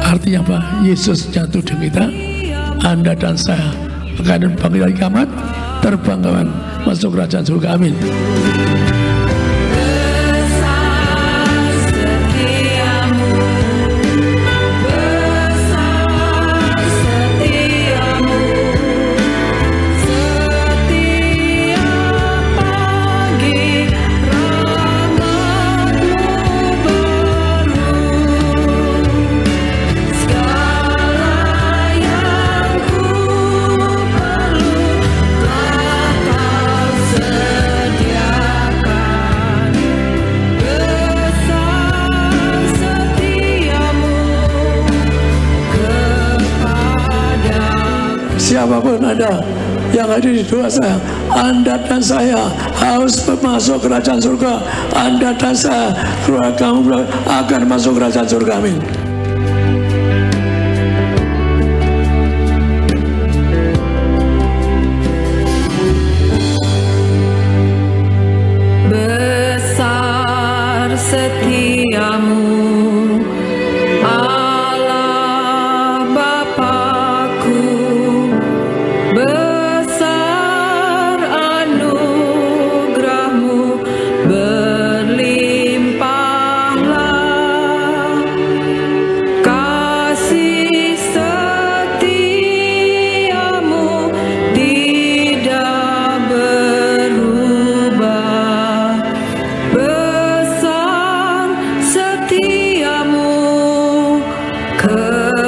artinya apa? Yesus jatuh dengan kita, Anda dan saya akan bangkit hari kiamat, terbangkan masuk kerajaan surga. Amin. Sediakan siapapun Anda yang ada di doa saya, Anda dan saya harus masuk kerajaan surga. Anda dan saya, keluarga kamu akan masuk kerajaan surga. Amin. Besar setiamu, Allah Bapakku, besar anugerahmu, berlimpahlah kasih setiamu, tidak berubah. Besar setiamu kepadaku.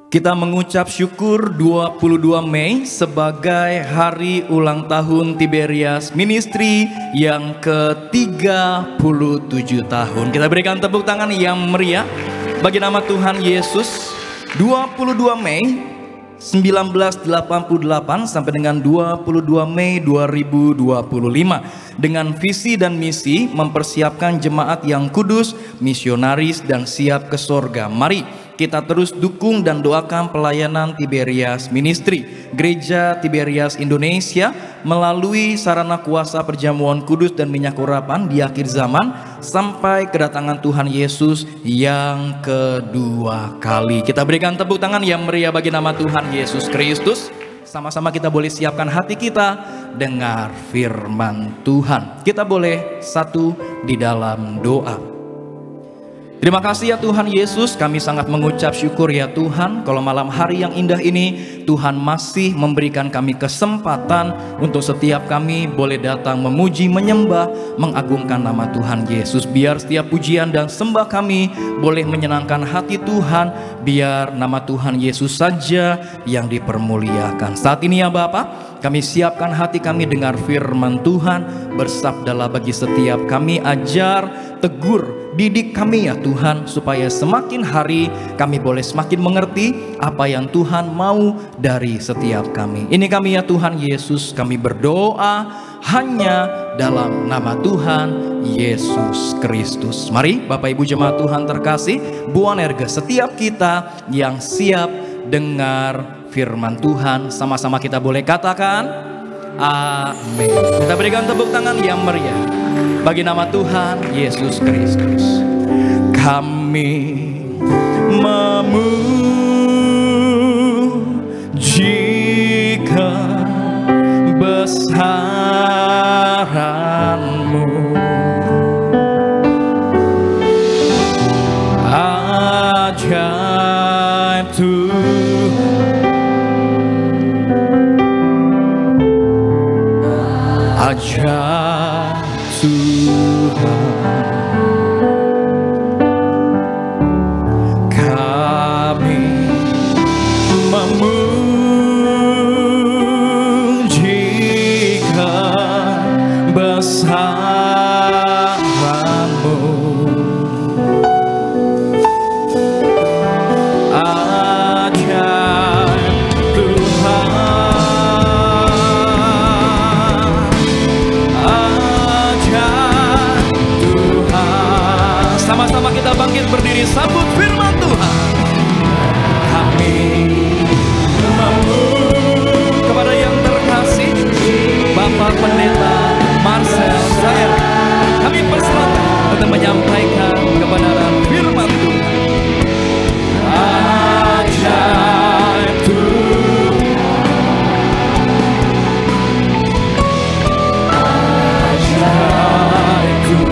Kita mengucap syukur 22 Mei sebagai hari ulang tahun Tiberias Ministry yang ke-37 tahun. Kita berikan tepuk tangan yang meriah bagi nama Tuhan Yesus. 22 Mei 1988 sampai dengan 22 Mei 2025 dengan visi dan misi mempersiapkan jemaat yang kudus, misionaris dan siap ke sorga. Mari kita terus dukung dan doakan pelayanan Tiberias Ministry, Gereja Tiberias Indonesia melalui sarana kuasa perjamuan kudus dan minyak urapan di akhir zaman sampai kedatangan Tuhan Yesus yang kedua kali. Kita berikan tepuk tangan yang meriah bagi nama Tuhan Yesus Kristus. Sama-sama kita boleh siapkan hati kita dengar firman Tuhan. Kita boleh satu di dalam doa. Terima kasih ya Tuhan Yesus, kami sangat mengucap syukur ya Tuhan, kalau malam hari yang indah ini Tuhan masih memberikan kami kesempatan untuk setiap kami boleh datang memuji, menyembah, mengagungkan nama Tuhan Yesus. Biar setiap pujian dan sembah kami boleh menyenangkan hati Tuhan, biar nama Tuhan Yesus saja yang dipermuliakan. Saat ini ya Bapa, kami siapkan hati kami dengar firman Tuhan. Bersabdalah bagi setiap kami, ajar, tegur, didik kami ya Tuhan, supaya semakin hari kami boleh semakin mengerti apa yang Tuhan mau dari setiap kami. Ini kami ya Tuhan Yesus, kami berdoa hanya dalam nama Tuhan Yesus Kristus. Mari Bapak Ibu jemaat Tuhan terkasih, Buanerge, setiap kita yang siap dengar firman Tuhan, sama-sama kita boleh katakan amin. Kita berikan tepuk tangan yang meriah bagi nama Tuhan Yesus Kristus. Kami memujikan besaran-Mu, ajaib Tuhan, ajaib Tuhan. Kami memujikan besaran-Mu, ajaib Tuhan, ajaib Tuhan. Sama-sama kita bangkit berdiri, sambut firman Tuhan. Kami memuji kepada yang terkasih Bapak Pendeta Marcel Zair, kami persilakan untuk menyampaikan kebenaran firman Tuhan. Ajaib Tuhan, ajaib Tuhan.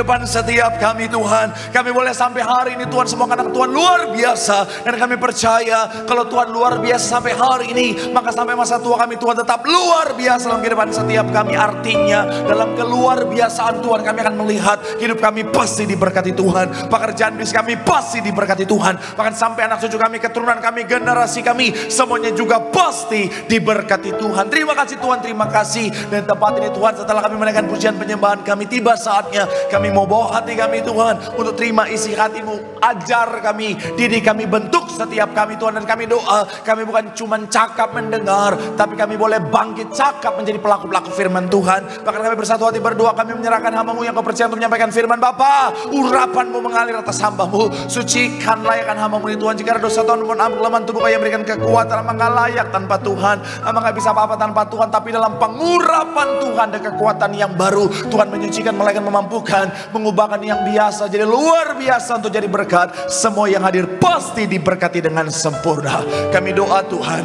depan setiap kami Tuhan. Kami boleh sampai hari ini Tuhan, semua anak Tuhan luar biasa. Dan kami percaya kalau Tuhan luar biasa sampai hari ini, maka sampai masa tua kami Tuhan tetap luar biasa dalam kehidupan setiap kami. Artinya dalam keluar biasaan Tuhan kami akan melihat hidup kami pasti diberkati Tuhan. Pekerjaan bisnis kami pasti diberkati Tuhan. Bahkan sampai anak cucu kami, keturunan kami, generasi kami, semuanya juga pasti diberkati Tuhan. Terima kasih Tuhan, terima kasih. Dan tempat ini Tuhan, setelah kami menaikkan pujian penyembahan kami, tiba saatnya kami mau bawa hati kami Tuhan untuk terima isi hati-Mu. Ajar kami, didik kami, bentuk setiap kami Tuhan. Dan kami doa, kami bukan cuma cakap mendengar, tapi kami boleh bangkit cakap menjadi pelaku-pelaku firman Tuhan. Bahkan kami bersatu hati berdoa, kami menyerahkan hamba-Mu yang Kau percaya untuk menyampaikan firman. Bapa, urapan-Mu mengalir atas hamba-Mu. Sucikan, layakkan hamba-Mu ini Tuhan. Jika ada dosa Tuhan, mohon ampun, kelemahan tubuh Kau yang berikan kekuatan. Hamba nggak layak tanpa Tuhan, hamba nggak bisa apa-apa tanpa Tuhan. Tapi dalam pengurapan Tuhan dan kekuatan yang baru, Tuhan menyucikan, melainkan memampukan, mengubahkan yang biasa jadi luar biasa untuk jadi berkat. Semua yang hadir pasti diberkati dengan sempurna. Kami doa Tuhan,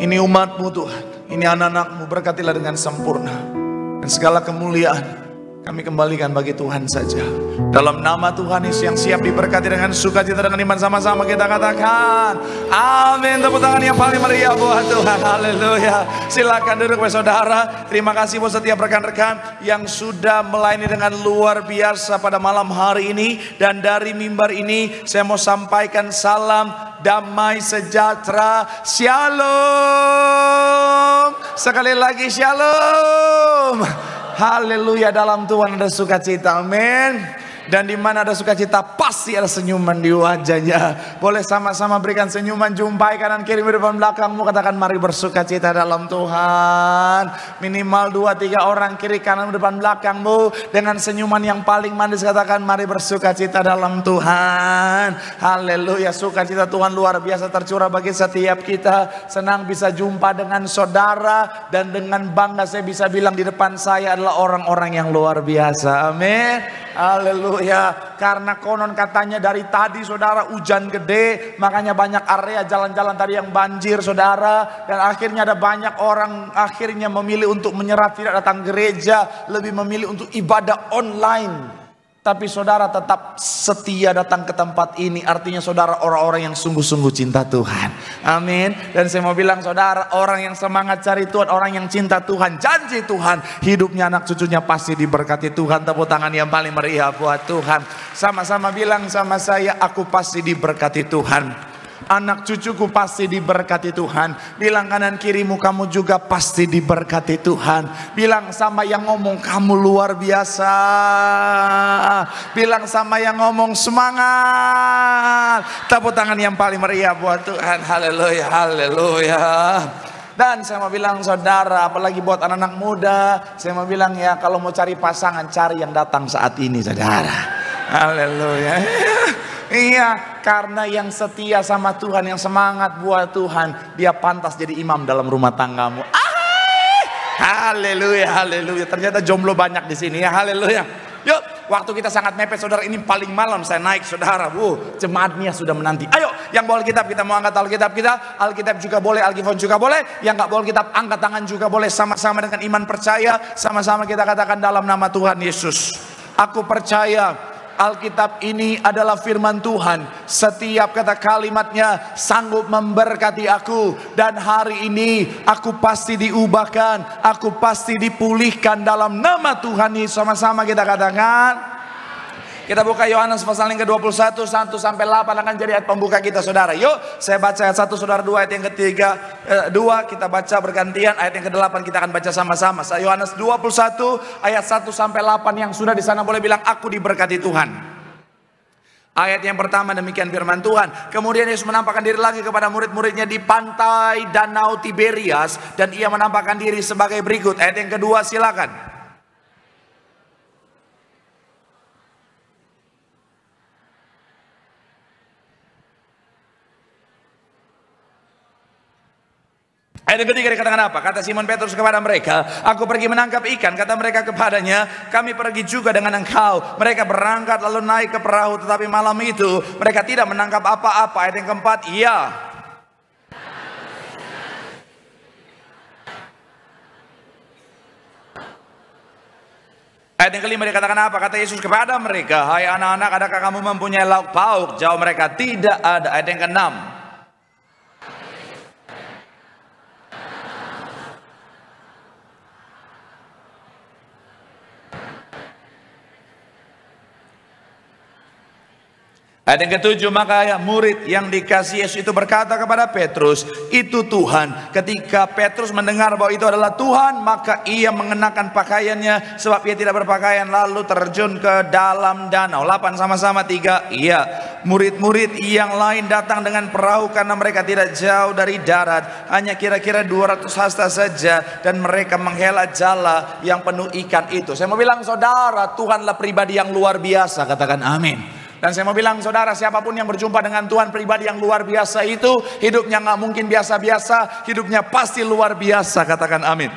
ini umat-Mu Tuhan, ini anak-anak-Mu, berkatilah dengan sempurna. Dan segala kemuliaan kami kembalikan bagi Tuhan saja. Dalam nama Tuhan Yesus yang siap diberkati dengan sukacita dengan iman, sama-sama kita katakan amin. Tepuk tangan yang paling meriah buat Tuhan. Haleluya. Silakan duduk saudara. Terima kasih buat setiap rekan-rekan yang sudah melayani dengan luar biasa pada malam hari ini. Dan dari mimbar ini saya mau sampaikan salam damai sejahtera. Shalom. Sekali lagi shalom. Haleluya, dalam Tuhan ada sukacita, amin. Dan di mana ada sukacita pasti ada senyuman di wajahnya. Boleh sama-sama berikan senyuman, jumpai kanan kiri depan belakangmu, katakan mari bersukacita dalam Tuhan. Minimal 2-3 orang kiri kanan depan belakangmu dengan senyuman yang paling manis, katakan mari bersukacita dalam Tuhan. Haleluya, sukacita Tuhan luar biasa tercurah bagi setiap kita. Senang bisa jumpa dengan saudara, dan dengan bangga saya bisa bilang di depan saya adalah orang-orang yang luar biasa, amin. Haleluya. Karena konon katanya dari tadi saudara hujan gede, makanya banyak area jalan-jalan tadi yang banjir saudara. Dan akhirnya ada banyak orang akhirnya memilih untuk menyerah, tidak datang gereja, lebih memilih untuk ibadah online. Tapi saudara tetap setia datang ke tempat ini. Artinya saudara orang-orang yang sungguh-sungguh cinta Tuhan. Amin. Dan saya mau bilang saudara, orang yang semangat cari Tuhan, orang yang cinta Tuhan, janji Tuhan, hidupnya anak cucunya pasti diberkati Tuhan. Tepuk tangan yang paling meriah buat Tuhan. Sama-sama bilang sama saya, aku pasti diberkati Tuhan. Anak cucuku pasti diberkati Tuhan. Bilang kanan kirimu, kamu juga pasti diberkati Tuhan. Bilang sama yang ngomong, kamu luar biasa. Bilang sama yang ngomong, semangat. Tepuk tangan yang paling meriah buat Tuhan. Haleluya, haleluya. Dan saya mau bilang saudara, apalagi buat anak-anak muda, saya mau bilang ya, kalau mau cari pasangan, cari yang datang saat ini saudara. Haleluya. Iya, karena yang setia sama Tuhan, yang semangat buat Tuhan, dia pantas jadi imam dalam rumah tanggamu. Haleluya, haleluya. Ternyata jomblo banyak di sini ya, haleluya. Yuk, waktu kita sangat mepet saudara, ini paling malam saya naik saudara. Jemaatnya sudah menanti. Ayo, yang bawa Alkitab kita mau angkat Alkitab kita. Alkitab juga boleh, Alkitab juga boleh. Yang nggak bawa Alkitab angkat tangan juga boleh. Sama-sama dengan iman percaya, sama-sama kita katakan dalam nama Tuhan Yesus, aku percaya Alkitab ini adalah firman Tuhan. Setiap kata kalimatnya sanggup memberkati aku. Dan hari ini aku pasti diubahkan, aku pasti dipulihkan dalam nama Tuhan Yesus. Sama-sama kita katakan. Kita buka Yohanes pasal yang ke-21, 1-8 akan jadi ayat pembuka kita saudara. Yuk, saya baca ayat 1, saudara 2, ayat yang ketiga 2, kita baca bergantian. Ayat yang ke-8 kita akan baca sama-sama. Yohanes 21 ayat 1-8 yang sudah di sana boleh bilang aku diberkati Tuhan. Ayat yang pertama demikian firman Tuhan. Kemudian Yesus menampakkan diri lagi kepada murid-muridnya di pantai Danau Tiberias, dan ia menampakkan diri sebagai berikut. Ayat yang kedua silakan. Ayat yang ketiga dikatakan apa? Kata Simon Petrus kepada mereka, aku pergi menangkap ikan. Kata mereka kepadanya, kami pergi juga dengan engkau. Mereka berangkat lalu naik ke perahu, tetapi malam itu mereka tidak menangkap apa-apa. Ayat yang keempat, iya. Ayat yang kelima dikatakan apa? Kata Yesus kepada mereka, hai anak-anak, adakah kamu mempunyai lauk pauk? Jawab mereka, tidak ada. Ayat yang keenam. Ayat yang ketujuh, maka murid yang dikasih Yesus itu berkata kepada Petrus, itu Tuhan. Ketika Petrus mendengar bahwa itu adalah Tuhan, maka ia mengenakan pakaiannya, sebab ia tidak berpakaian, lalu terjun ke dalam danau. 8 sama-sama 3. Iya, murid-murid yang lain datang dengan perahu karena mereka tidak jauh dari darat, hanya kira-kira 200 hasta saja, dan mereka menghela jala yang penuh ikan itu. Saya mau bilang saudara, Tuhanlah pribadi yang luar biasa, katakan amin. Dan saya mau bilang saudara, siapapun yang berjumpa dengan Tuhan, pribadi yang luar biasa itu, hidupnya nggak mungkin biasa-biasa, hidupnya pasti luar biasa, katakan amin.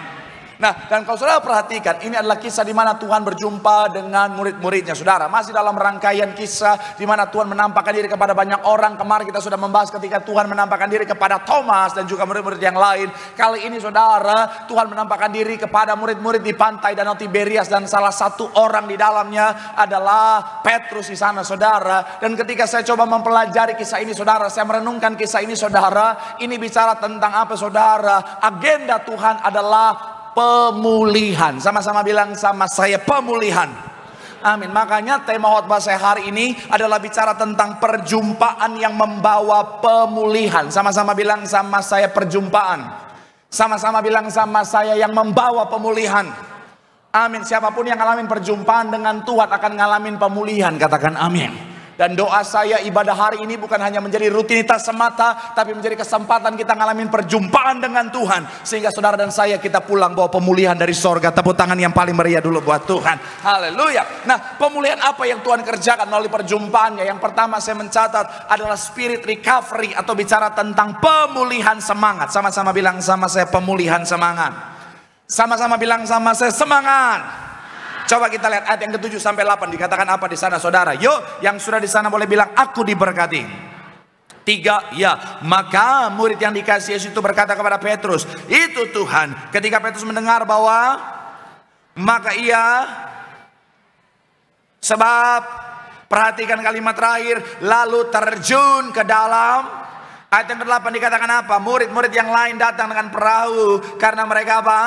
Nah, dan kalau saudara perhatikan, ini adalah kisah di mana Tuhan berjumpa dengan murid-muridnya. Saudara, masih dalam rangkaian kisah di mana Tuhan menampakkan diri kepada banyak orang. Kemarin kita sudah membahas ketika Tuhan menampakkan diri kepada Thomas dan juga murid-murid yang lain. Kali ini saudara, Tuhan menampakkan diri kepada murid-murid di pantai Danau Tiberias, dan salah satu orang di dalamnya adalah Petrus di sana, saudara. Dan ketika saya coba mempelajari kisah ini, saudara, saya merenungkan kisah ini, saudara, ini bicara tentang apa, saudara? Agenda Tuhan adalah pemulihan. Sama-sama bilang sama saya, pemulihan. Amin. Makanya tema khotbah saya hari ini adalah bicara tentang perjumpaan yang membawa pemulihan. Sama-sama bilang sama saya, perjumpaan. Sama-sama bilang sama saya, yang membawa pemulihan. Amin. Siapapun yang ngalamin perjumpaan dengan Tuhan akan ngalamin pemulihan, katakan amin. Dan doa saya, ibadah hari ini bukan hanya menjadi rutinitas semata, tapi menjadi kesempatan kita ngalamin perjumpaan dengan Tuhan, sehingga saudara dan saya kita pulang bawa pemulihan dari sorga. Tepuk tangan yang paling meriah dulu buat Tuhan. Haleluya. Nah, pemulihan apa yang Tuhan kerjakan melalui perjumpaannya? Yang pertama saya mencatat adalah spirit recovery, atau bicara tentang pemulihan semangat. Sama-sama bilang sama saya, pemulihan semangat. Sama-sama bilang sama saya, semangat. Coba kita lihat ayat yang ke-7 sampai 8, dikatakan apa di sana, saudara? Yuk, yang sudah di sana boleh bilang, aku diberkati. 3, ya. Maka murid yang dikasih Yesus itu berkata kepada Petrus, itu Tuhan. Ketika Petrus mendengar bahwa, maka ia, sebab, perhatikan kalimat terakhir, lalu terjun ke dalam. Ayat yang ke-8 dikatakan apa? Murid-murid yang lain datang dengan perahu karena mereka apa?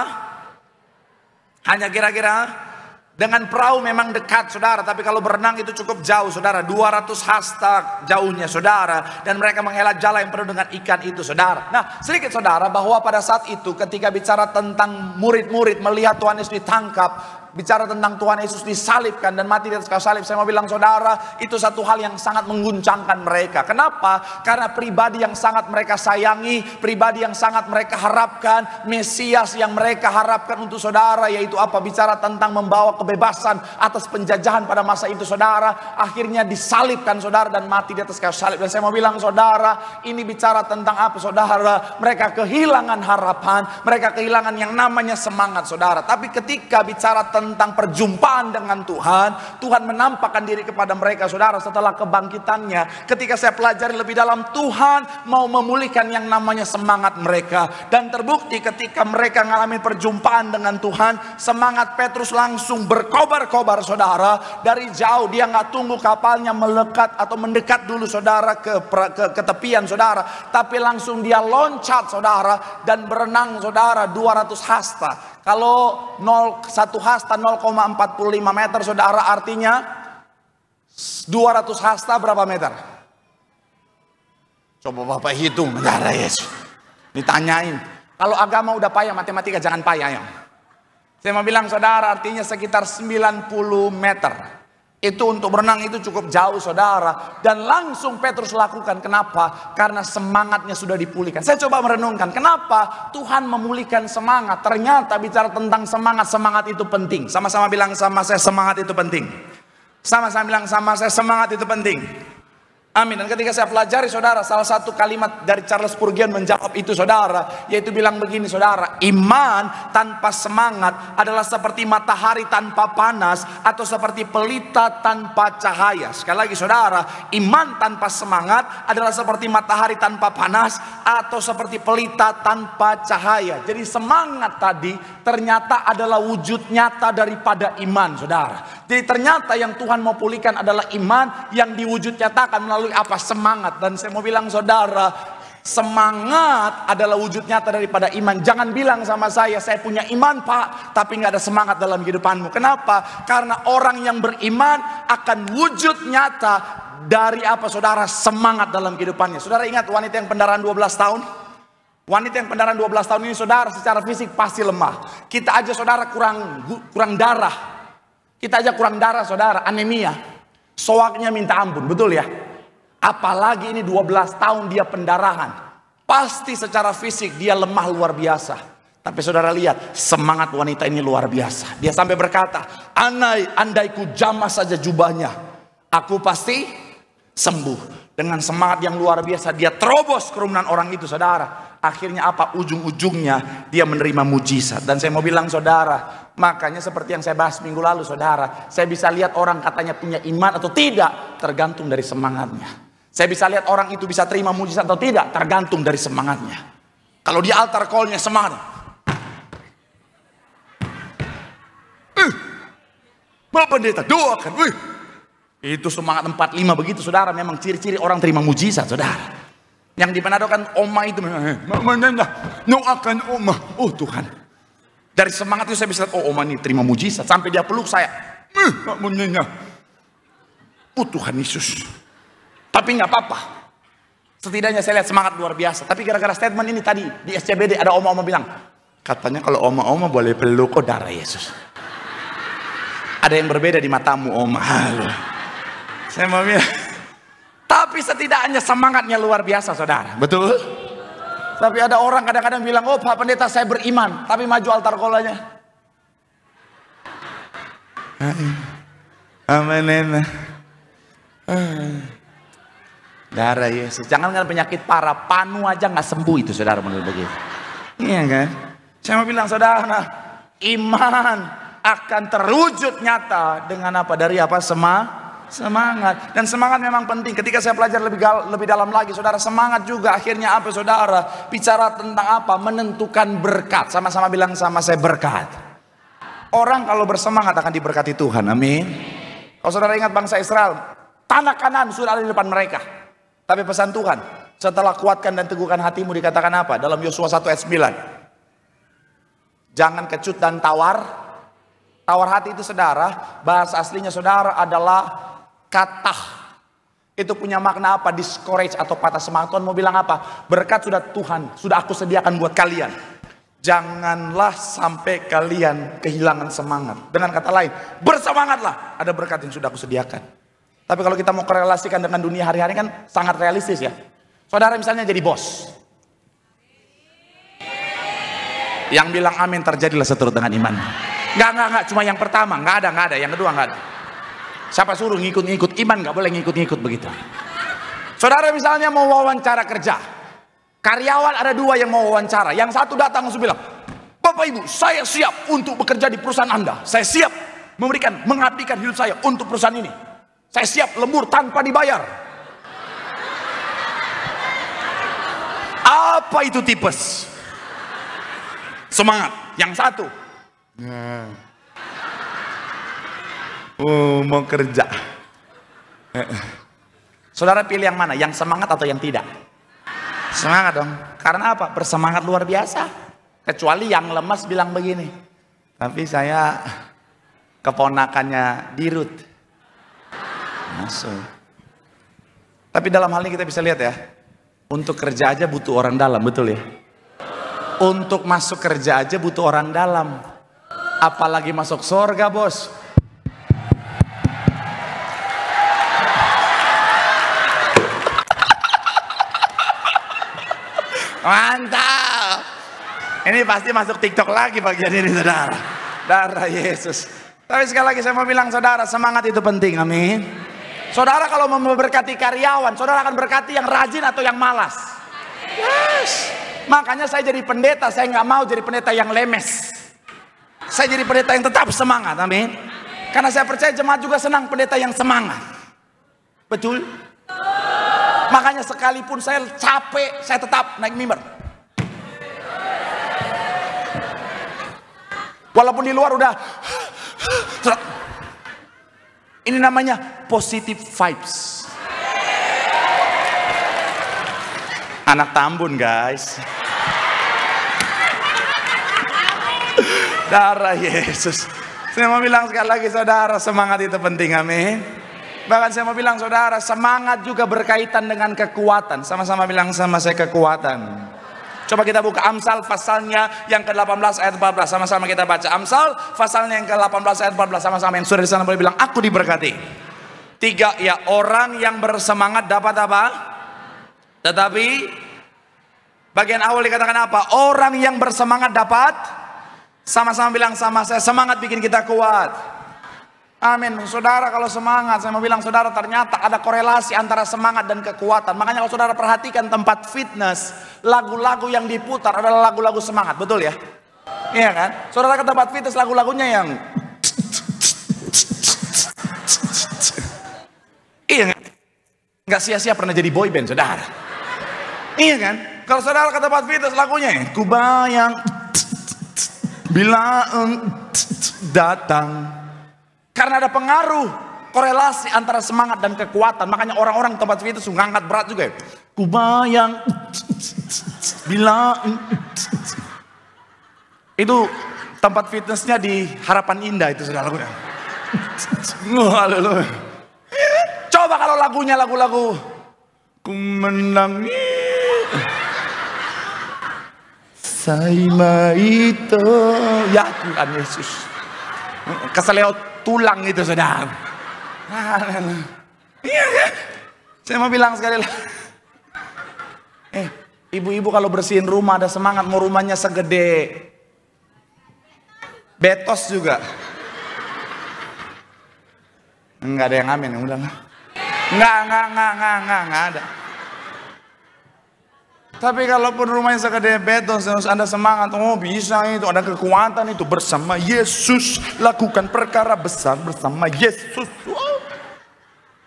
Hanya kira-kira dengan perahu memang dekat, saudara, tapi kalau berenang itu cukup jauh, saudara. 200 hasta jauhnya, saudara. Dan mereka menghela jala yang penuh dengan ikan itu, saudara. Nah, sedikit saudara, bahwa pada saat itu ketika bicara tentang murid-murid melihat Tuhan Yesus ditangkap, bicara tentang Tuhan Yesus disalibkan dan mati di atas kayu salib, saya mau bilang saudara, itu satu hal yang sangat mengguncangkan mereka. Kenapa? Karena pribadi yang sangat mereka sayangi, pribadi yang sangat mereka harapkan, Mesias yang mereka harapkan untuk saudara, yaitu apa? Bicara tentang membawa kebebasan atas penjajahan pada masa itu, saudara, akhirnya disalibkan, saudara, dan mati di atas kayu salib. Dan saya mau bilang saudara, ini bicara tentang apa, saudara? Mereka kehilangan harapan, mereka kehilangan yang namanya semangat, saudara. Tapi ketika bicara tentang perjumpaan dengan Tuhan, Tuhan menampakkan diri kepada mereka, saudara, setelah kebangkitannya. Ketika saya pelajari lebih dalam, Tuhan mau memulihkan yang namanya semangat mereka. Dan terbukti ketika mereka mengalami perjumpaan dengan Tuhan, semangat Petrus langsung berkobar-kobar, saudara. Dari jauh dia nggak tunggu kapalnya melekat atau mendekat dulu, saudara, ke tepian, saudara, tapi langsung dia loncat, saudara, dan berenang, saudara, 200 hasta. Kalau 1 hasta 0,45 meter, saudara, artinya 200 hasta berapa meter? Coba Bapak hitung, saudara Yesus. Ditanyain. Kalau agama udah payah, matematika jangan payah ya. Saya mau bilang saudara, artinya sekitar 90 meter. Itu untuk berenang itu cukup jauh, saudara. Dan langsung Petrus lakukan. Kenapa? Karena semangatnya sudah dipulihkan. Saya coba merenungkan, kenapa Tuhan memulihkan semangat? Ternyata bicara tentang semangat, semangat itu penting. Sama-sama bilang sama saya, semangat itu penting. Sama-sama bilang sama saya, semangat itu penting. Amin. Dan ketika saya pelajari saudara, salah satu kalimat dari Charles Spurgeon menjawab itu saudara, yaitu bilang begini saudara, iman tanpa semangat adalah seperti matahari tanpa panas atau seperti pelita tanpa cahaya. Sekali lagi saudara, iman tanpa semangat adalah seperti matahari tanpa panas atau seperti pelita tanpa cahaya. Jadi semangat tadi ternyata adalah wujud nyata daripada iman saudara. Jadi ternyata yang Tuhan mau pulihkan adalah iman yang diwujud nyatakan melalui apa? Semangat. Dan saya mau bilang saudara, semangat adalah wujud nyata daripada iman. Jangan bilang sama saya punya iman pak, tapi nggak ada semangat dalam kehidupanmu. Kenapa? Karena orang yang beriman akan wujud nyata dari apa saudara? Semangat dalam kehidupannya. Saudara ingat wanita yang pendarahan 12 tahun? Wanita yang pendarahan 12 tahun ini saudara secara fisik pasti lemah. Kita aja saudara kurang darah. Kita aja kurang darah saudara, anemia. Soaknya minta ampun, betul ya? Apalagi ini 12 tahun dia pendarahan. Pasti secara fisik dia lemah luar biasa. Tapi saudara lihat, semangat wanita ini luar biasa. Dia sampai berkata, andai ku jamah saja jubahnya, aku pasti sembuh. Dengan semangat yang luar biasa, dia terobos kerumunan orang itu saudara. Akhirnya apa? Ujung-ujungnya dia menerima mujizat. Dan saya mau bilang saudara, makanya seperti yang saya bahas minggu lalu saudara, saya bisa lihat orang katanya punya iman atau tidak tergantung dari semangatnya. Saya bisa lihat orang itu bisa terima mujizat atau tidak tergantung dari semangatnya. Kalau di altar call-nya semangat, Bapak Pendeta doakan, itu semangat 45 begitu saudara. Memang ciri-ciri orang terima mujizat saudara. Yang di Manado kan oma itu doakan oma. Oh Tuhan, dari semangat itu saya bisa lihat, oh oma ini terima mujizat. Sampai dia peluk saya, oh Tuhan Yesus. Tapi nggak apa-apa, setidaknya saya lihat semangat luar biasa. Tapi gara-gara statement ini tadi di SCBD ada oma-oma bilang, katanya kalau oma-oma boleh peluk, oh darah Yesus. Ada yang berbeda di matamu oma. Saya mau bilang, tapi setidaknya semangatnya luar biasa saudara, betul? Tapi ada orang kadang-kadang bilang, oh Pak Pendeta saya beriman, tapi maju altar kolanya. Amin. Darah Yesus. Jangan kan penyakit parah, panu aja nggak sembuh itu saudara menurut begitu. Iya kan? Saya mau bilang saudara, iman akan terwujud nyata dengan apa? Dari apa? Semangat. Dan semangat memang penting. Ketika saya belajar lebih dalam lagi saudara, semangat juga akhirnya apa saudara? Bicara tentang apa? Menentukan berkat. Sama-sama bilang sama saya, berkat. Orang kalau bersemangat akan diberkati Tuhan, amin. Kalau saudara ingat bangsa Israel, tanah Kanaan sudah ada di depan mereka. Tapi pesan Tuhan, setelah kuatkan dan teguhkan hatimu, dikatakan apa? Dalam Yosua 1 ayat 9. Jangan kecut dan tawar. Tawar hati itu saudara, bahasa aslinya saudara adalah katah. Itu punya makna apa? Discourage atau patah semangat. Tuhan mau bilang apa? Berkat sudah aku sediakan buat kalian. Janganlah sampai kalian kehilangan semangat. Dengan kata lain, bersemangatlah, ada berkat yang sudah aku sediakan. Tapi kalau kita mau korelasikan dengan dunia hari-hari kan sangat realistis ya. Saudara misalnya jadi bos, yang bilang amin terjadilah seturut dengan iman. Enggak, cuma yang pertama, enggak ada, yang kedua enggak ada. Siapa suruh ngikut-ngikut? Iman nggak boleh ngikut-ngikut begitu. Saudara misalnya mau wawancara kerja, karyawan ada 2 yang mau wawancara. Yang satu datang langsung bilang, Bapak Ibu, saya siap untuk bekerja di perusahaan Anda. Saya siap mengabdikan hidup saya untuk perusahaan ini. Saya siap lembur tanpa dibayar. Apa itu tipes? Semangat. Yang satu, mau kerja. Saudara pilih yang mana? Yang semangat atau yang tidak? Semangat dong. Karena apa? Bersemangat luar biasa. Kecuali yang lemas bilang begini, tapi saya keponakannya Dirut. Masuk. Tapi dalam hal ini kita bisa lihat ya, untuk kerja aja butuh orang dalam, betul ya? Untuk masuk kerja aja butuh orang dalam. Apalagi masuk surga, bos. Mantap. Ini pasti masuk TikTok lagi bagian ini saudara. Darah Yesus. Tapi sekali lagi saya mau bilang saudara, semangat itu penting, amin. Saudara kalau memberkati karyawan, saudara akan berkati yang rajin atau yang malas? Yes. Makanya saya jadi pendeta, saya nggak mau jadi pendeta yang lemes. Saya jadi pendeta yang tetap semangat, amin. Karena saya percaya jemaat juga senang pendeta yang semangat. Betul? Makanya sekalipun saya capek, saya tetap naik mimbar. Walaupun di luar udah, ini namanya positive vibes. Anak Tambun guys. Darah Yesus. Saya mau bilang sekali lagi saudara, semangat itu penting, amin. Bahkan saya mau bilang saudara, semangat juga berkaitan dengan kekuatan. Sama-sama bilang sama saya, kekuatan. Coba kita buka Amsal pasalnya yang ke-18 ayat 14. Sama-sama kita baca Amsal pasalnya yang ke-18 ayat 14. Sama-sama yang sudah di sana boleh bilang, aku diberkati. 3, ya, orang yang bersemangat dapat apa? Tetapi bagian awal dikatakan apa? Orang yang bersemangat dapat. Sama-sama bilang sama saya, semangat bikin kita kuat. Amin. Saudara kalau semangat, saya mau bilang saudara, ternyata ada korelasi antara semangat dan kekuatan. Makanya kalau saudara perhatikan tempat fitness, lagu-lagu yang diputar adalah lagu-lagu semangat, betul ya? Iya kan? Saudara ke tempat fitness, lagu-lagunya yang iya kan? Nggak sia-sia pernah jadi boyband saudara. Iya kan? Kalau saudara ke tempat fitness, lagunya ku bayang bila datang. Karena ada pengaruh korelasi antara semangat dan kekuatan. Makanya orang-orang tempat fitness ngangkat berat juga ya. Ku bayang bila itu tempat fitnessnya di Harapan Indah itu saudara. Haleluya. Coba kalau lagunya lagu-lagu ku menangis Saima itu, ya Tuhan Yesus, keseleo tulang itu saudara. Iya kan? Saya mau bilang sekali lagi, ibu-ibu kalau bersihin rumah ada semangat, mau rumahnya segede betos juga. Enggak ada yang amin, yang bilang enggak ada. Tapi kalaupun rumahnya segede beton, harus ada semangat. Oh bisa itu, ada kekuatan itu. Bersama Yesus lakukan perkara besar bersama Yesus. Wow.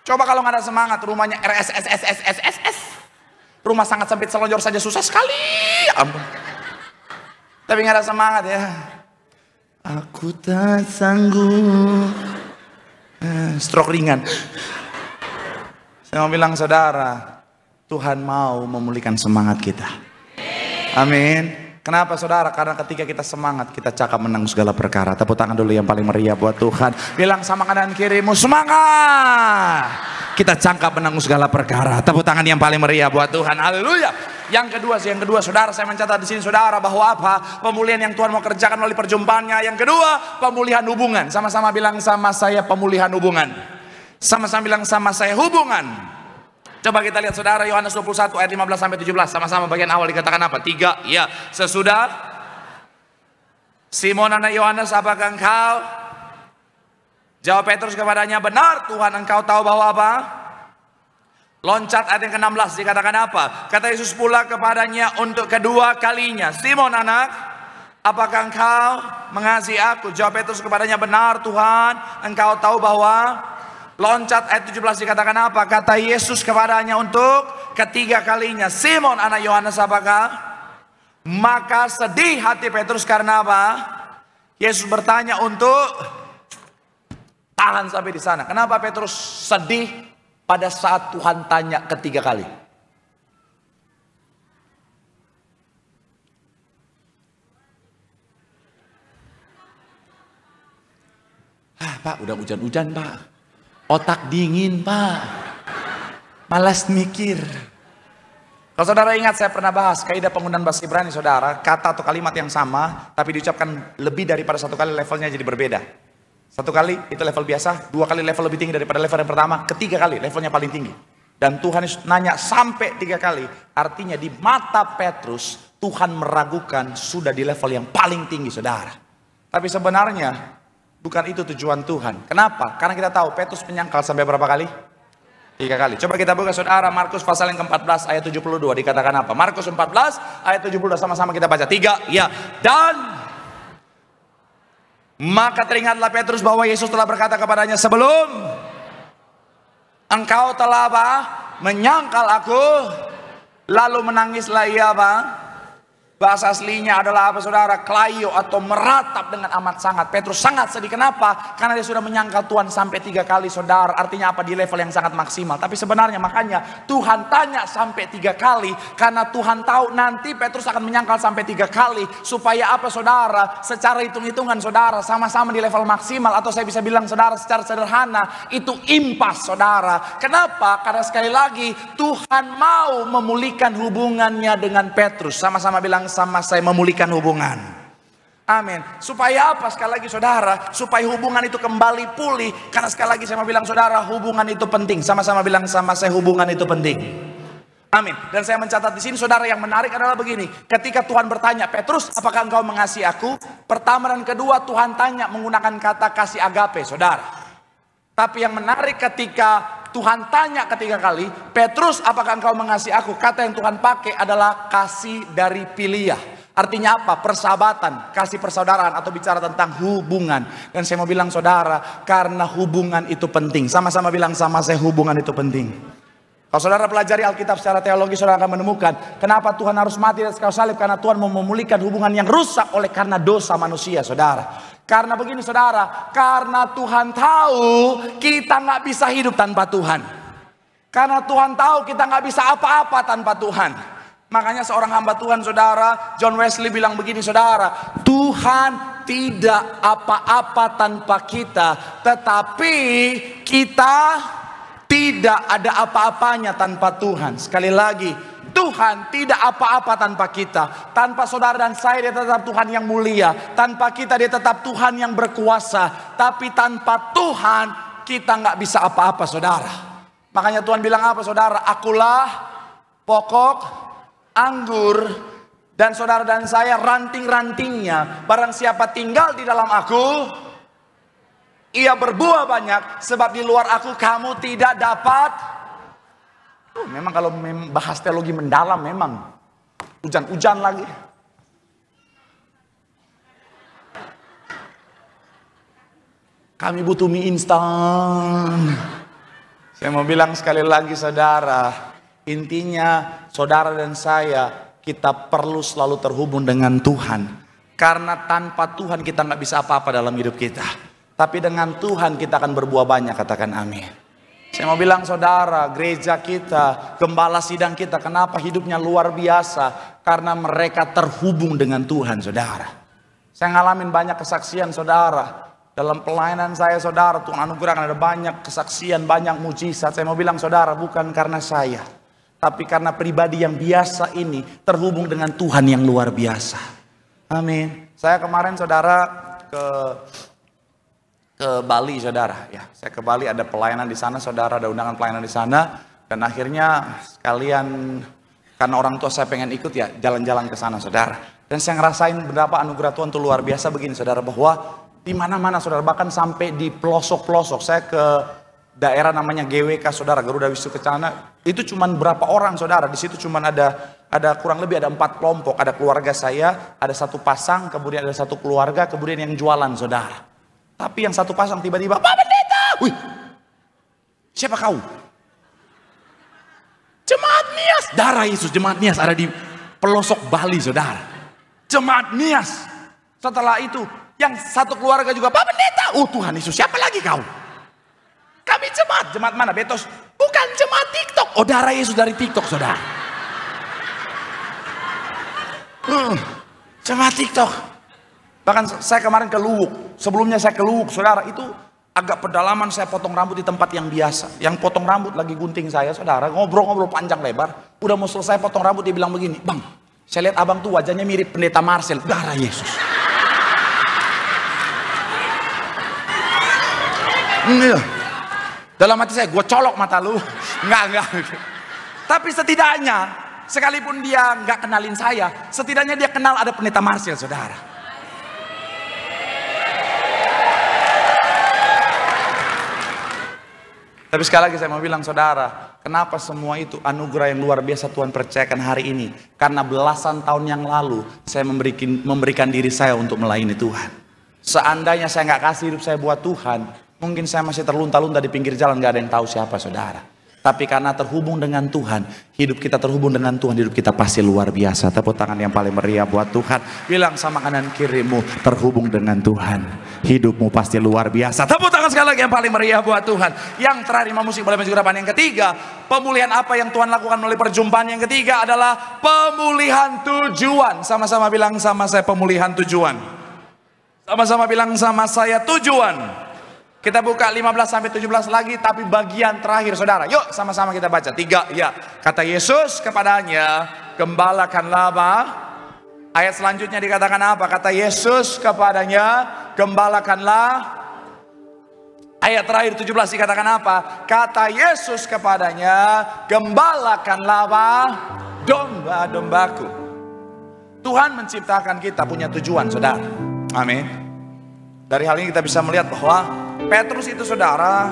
Coba kalau nggak ada semangat, rumahnya RSSSSSS. Rumah sangat sempit, selonjor saja susah sekali. Ampun. Tapi nggak ada semangat ya. Aku tak sanggup. Stroke ringan. Saya mau bilang saudara, Tuhan mau memulihkan semangat kita. Amin. Kenapa saudara? Karena ketika kita semangat, kita cakap menang segala perkara. Tepuk tangan dulu yang paling meriah buat Tuhan. Bilang sama kanan kirimu, semangat. Kita cakap menang segala perkara. Tepuk tangan yang paling meriah buat Tuhan. Haleluya. Yang kedua saudara, saya mencatat di sini saudara bahwa apa? Pemulihan yang Tuhan mau kerjakan melalui perjumpaannya. Yang kedua, pemulihan hubungan. Sama-sama bilang sama saya, pemulihan hubungan. Sama-sama bilang sama saya, hubungan. Coba kita lihat saudara, Yohanes 21 ayat 15 sampai 17. Sama-sama bagian awal dikatakan apa? 3, ya. Sesudah Simon anak Yohanes, apakah engkau? Jawab Petrus kepadanya, benar Tuhan, engkau tahu bahwa apa? Loncat ayat yang ke-16 dikatakan apa? Kata Yesus pula kepadanya untuk kedua kalinya, Simon anak, apakah engkau mengasihi aku? Jawab Petrus kepadanya, benar Tuhan, engkau tahu bahwa. Loncat ayat 17 dikatakan apa? Kata Yesus kepadanya untuk ketiga kalinya, Simon anak Yohanes, apakah? Maka sedih hati Petrus karena apa? Yesus bertanya untuk, tahan sampai di sana. Kenapa Petrus sedih pada saat Tuhan tanya ketiga kali? Pak, udah hujan-hujan Pak. Otak dingin Pak, malas mikir. Kalau saudara ingat, saya pernah bahas kaidah penggunaan bahasa Ibrani saudara. Kata atau kalimat yang sama, tapi diucapkan lebih daripada satu kali, levelnya jadi berbeda. Satu kali itu level biasa, 2 kali level lebih tinggi daripada level yang pertama, ketiga kali levelnya paling tinggi. Dan Tuhan nanya sampai 3 kali. Artinya di mata Petrus, Tuhan meragukan sudah di level yang paling tinggi saudara. Tapi sebenarnya bukan itu tujuan Tuhan. Kenapa? Karena kita tahu Petrus menyangkal sampai berapa kali? 3 kali. Coba kita buka saudara Markus pasal yang ke-14 ayat 72. Dikatakan apa? Markus 14 ayat 72. Sama-sama kita baca. 3. Ya. Dan maka teringatlah Petrus bahwa Yesus telah berkata kepadanya, sebelum engkau telah apa? Menyangkal aku, lalu menangislah ia apa? Bahasa aslinya adalah apa saudara? Klayo atau meratap dengan amat sangat. Petrus sangat sedih. Kenapa? Karena dia sudah menyangkal Tuhan sampai 3 kali saudara. Artinya apa? Di level yang sangat maksimal. Tapi sebenarnya makanya Tuhan tanya sampai 3 kali. Karena Tuhan tahu nanti Petrus akan menyangkal sampai 3 kali. Supaya apa saudara? Secara hitung-hitungan saudara sama-sama di level maksimal. Atau saya bisa bilang saudara secara sederhana, itu impas saudara. Kenapa? Karena sekali lagi Tuhan mau memulihkan hubungannya dengan Petrus. Sama-sama bilang, sama saya memulihkan hubungan. Amin. Supaya apa? Sekali lagi saudara, supaya hubungan itu kembali pulih. Karena sekali lagi saya mau bilang saudara, hubungan itu penting. Sama-sama bilang sama saya, hubungan itu penting. Amin. Dan saya mencatat di sini saudara, yang menarik adalah begini. Ketika Tuhan bertanya, Petrus, apakah engkau mengasihi aku? Pertama dan kedua Tuhan tanya menggunakan kata kasih agape saudara. Tapi yang menarik ketika Tuhan tanya ketiga kali, Petrus, apakah engkau mengasihi aku? Kata yang Tuhan pakai adalah kasih dari Philia. Artinya apa? Persahabatan, kasih persaudaraan, atau bicara tentang hubungan. Dan saya mau bilang saudara, karena hubungan itu penting. Sama-sama bilang sama saya, hubungan itu penting. Kalau saudara pelajari Alkitab secara teologi, saudara akan menemukan kenapa Tuhan harus mati di atas kayu salib. Karena Tuhan mau memulihkan hubungan yang rusak oleh karena dosa manusia saudara. Karena begini saudara, karena Tuhan tahu kita nggak bisa hidup tanpa Tuhan. Karena Tuhan tahu kita nggak bisa apa-apa tanpa Tuhan. Makanya seorang hamba Tuhan saudara, John Wesley bilang begini saudara, Tuhan tidak apa-apa tanpa kita, tetapi kita tidak ada apa-apanya tanpa Tuhan. Sekali lagi, Tuhan tidak apa-apa tanpa kita. Tanpa saudara dan saya, dia tetap Tuhan yang mulia. Tanpa kita, dia tetap Tuhan yang berkuasa. Tapi tanpa Tuhan, kita nggak bisa apa-apa saudara. Makanya Tuhan bilang apa saudara? Akulah pokok anggur, dan saudara dan saya ranting-rantingnya. Barang siapa tinggal di dalam aku, ia berbuah banyak. Sebab di luar aku kamu tidak dapat. Memang kalau bahas teologi mendalam, memang hujan-hujan lagi. Kami butuh mie instan. Saya mau bilang sekali lagi saudara, intinya saudara dan saya, kita perlu selalu terhubung dengan Tuhan. Karena tanpa Tuhan kita nggak bisa apa-apa dalam hidup kita. Tapi dengan Tuhan kita akan berbuah banyak, katakan amin. Saya mau bilang saudara, gereja kita, gembala sidang kita, kenapa hidupnya luar biasa? Karena mereka terhubung dengan Tuhan saudara. Saya ngalamin banyak kesaksian saudara. Dalam pelayanan saya saudara, Tuhan anugerahkan ada banyak kesaksian, banyak mujizat. Saya mau bilang saudara, bukan karena saya, tapi karena pribadi yang biasa ini terhubung dengan Tuhan yang luar biasa. Amin. Saya kemarin saudara ke Bali saudara, ya saya ke Bali, ada pelayanan di sana saudara, ada undangan pelayanan di sana, dan akhirnya sekalian karena orang tua saya pengen ikut ya jalan-jalan ke sana saudara, dan saya ngerasain berapa anugerah Tuhan itu luar biasa begini saudara, bahwa di mana-mana saudara, bahkan sampai di pelosok-pelosok. Saya ke daerah namanya GWK saudara, Garuda Wisnu Kencana, itu cuman berapa orang saudara, di situ cuman ada kurang lebih ada 4 kelompok, ada keluarga saya, ada 1 pasang, kemudian ada 1 keluarga, kemudian yang jualan saudara. Tapi yang 1 pasang tiba-tiba, Pak Pendeta, wih, siapa kau? Jemaat Nias, darah Yesus, Jemaat Nias ada di pelosok Bali saudara. Jemaat Nias. Setelah itu, yang 1 keluarga juga, Pak Pendeta, oh Tuhan Yesus, siapa lagi kau? Kami jemaat mana Betos? Bukan jemaat TikTok, oh darah Yesus dari TikTok saudara. Jemaat TikTok. Bahkan saya kemarin ke Luwuk, sebelumnya saya ke Luwuk saudara, itu agak pedalaman, saya potong rambut di tempat yang biasa. Yang potong rambut lagi gunting saya saudara, ngobrol-ngobrol panjang lebar. Udah mau selesai potong rambut, dia bilang begini, Bang, saya lihat abang tuh wajahnya mirip Pendeta Marcel, darah Yesus. Dalam hati saya, gue colok mata lu. Enggak. Tapi setidaknya, sekalipun dia nggak kenalin saya, setidaknya dia kenal ada Pendeta Marcel saudara. Tapi sekali lagi saya mau bilang saudara, kenapa semua itu anugerah yang luar biasa Tuhan percayakan hari ini? Karena belasan tahun yang lalu saya memberikan diri saya untuk melayani Tuhan. Seandainya saya nggak kasih hidup saya buat Tuhan, mungkin saya masih terlunta-lunta di pinggir jalan, nggak ada yang tahu siapa saudara. Tapi karena terhubung dengan Tuhan, hidup kita terhubung dengan Tuhan, hidup kita pasti luar biasa. Tepuk tangan yang paling meriah buat Tuhan. Bilang sama kanan kirimu, terhubung dengan Tuhan, hidupmu pasti luar biasa. Tepuk tangan sekali lagi yang paling meriah buat Tuhan. Yang terakhir, Imam Musik boleh maju ke depan. Yang ketiga, pemulihan apa yang Tuhan lakukan melalui perjumpaan. Yang ketiga adalah pemulihan tujuan. Sama-sama bilang sama saya, pemulihan tujuan. Sama-sama bilang sama saya, tujuan. Kita buka 15-17 lagi, tapi bagian terakhir saudara. Yuk sama-sama kita baca. 3, ya. Kata Yesus kepadanya, gembalakanlah apa? Ayat selanjutnya dikatakan apa? Kata Yesus kepadanya, gembalakanlah. Ayat terakhir 17 dikatakan apa? Kata Yesus kepadanya, gembalakanlah apa? Domba-dombaku. Tuhan menciptakan kita punya tujuan saudara. Amin. Dari hal ini kita bisa melihat bahwa Petrus itu saudara,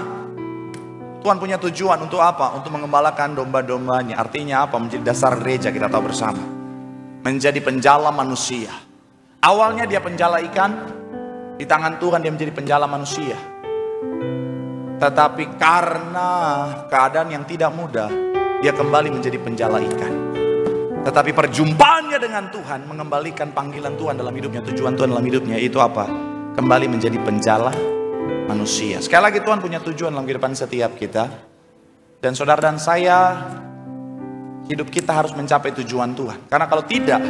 Tuhan punya tujuan untuk apa? Untuk mengembalakan domba-dombanya. Artinya apa? Menjadi dasar gereja, kita tahu bersama. Menjadi penjala manusia. Awalnya dia penjala ikan, di tangan Tuhan dia menjadi penjala manusia. Tetapi karena keadaan yang tidak mudah, dia kembali menjadi penjala ikan. Tetapi perjumpaannya dengan Tuhan mengembalikan panggilan Tuhan dalam hidupnya, tujuan Tuhan dalam hidupnya, itu apa? Kembali menjadi penjala manusia. Sekali lagi Tuhan punya tujuan dalam kehidupan setiap kita. Dan saudara dan saya, hidup kita harus mencapai tujuan Tuhan. Karena kalau tidak,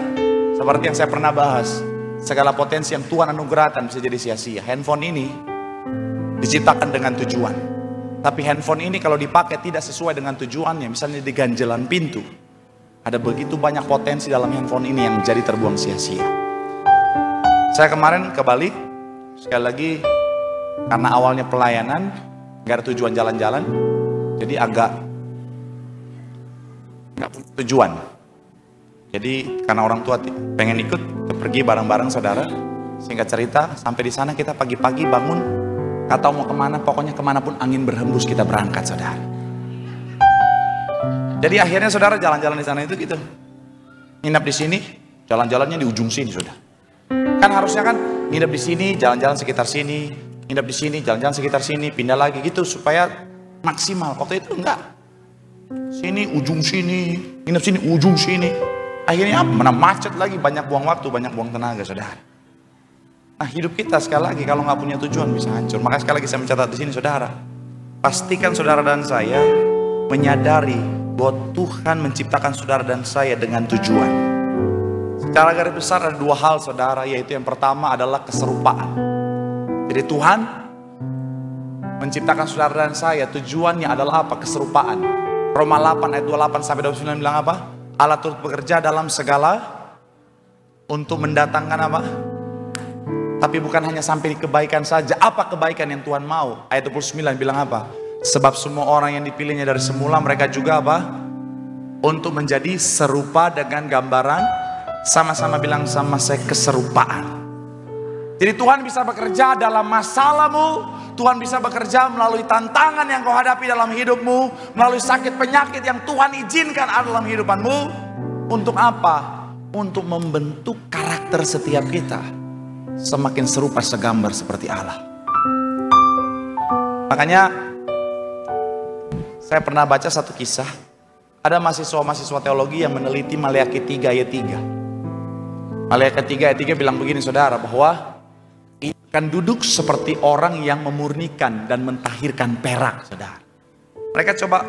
seperti yang saya pernah bahas, segala potensi yang Tuhan anugerahkan bisa jadi sia-sia. Handphone ini diciptakan dengan tujuan. Tapi handphone ini kalau dipakai tidak sesuai dengan tujuannya, misalnya di ganjelan pintu, ada begitu banyak potensi dalam handphone ini yang jadi terbuang sia-sia. Saya kemarin ke Bali, sekali lagi karena awalnya pelayanan, gak ada tujuan jalan-jalan, jadi agak gak punya tujuan. Jadi karena orang tua pengen ikut, kita pergi bareng-bareng saudara. Singkat cerita, sampai di sana kita pagi-pagi bangun, gak tahu mau kemana, pokoknya kemanapun angin berhembus kita berangkat saudara. Jadi akhirnya saudara jalan-jalan di sana itu gitu, nginap di sini, jalan-jalannya di ujung sini sudah. Kan harusnya kan nginap di sini, jalan-jalan sekitar sini. Nginep di sini, jalan-jalan sekitar sini, pindah lagi gitu supaya maksimal. Waktu itu enggak. Sini, ujung sini, nginep sini, ujung sini. Akhirnya apa? Mana macet lagi, banyak buang waktu, banyak buang tenaga, saudara. Nah, hidup kita sekali lagi kalau nggak punya tujuan bisa hancur. Makanya sekali lagi saya mencatat di sini, saudara. Pastikan saudara dan saya menyadari bahwa Tuhan menciptakan saudara dan saya dengan tujuan. Secara garis besar ada 2 hal, saudara, yaitu yang pertama adalah keserupaan. Jadi Tuhan menciptakan saudara dan saya, tujuannya adalah apa? Keserupaan. Roma 8 ayat 28-29 bilang apa? Allah turut bekerja dalam segala untuk mendatangkan apa? Tapi bukan hanya sampai di kebaikan saja. Apa kebaikan yang Tuhan mau? Ayat 29 bilang apa? Sebab semua orang yang dipilihnya dari semula, mereka juga apa? Untuk menjadi serupa dengan gambaran, sama-sama bilang sama saya, keserupaan. Jadi Tuhan bisa bekerja dalam masalahmu, Tuhan bisa bekerja melalui tantangan yang kau hadapi dalam hidupmu, melalui sakit penyakit yang Tuhan izinkan ada dalam hidupanmu. Untuk apa? Untuk membentuk karakter setiap kita semakin serupa segambar seperti Allah. Makanya saya pernah baca satu kisah, ada mahasiswa teologi yang meneliti Maleakhi 3 ayat 3. Maleakhi 3 ayat 3 bilang begini saudara, bahwa akan duduk seperti orang yang memurnikan dan mentahirkan perak, saudara. Mereka coba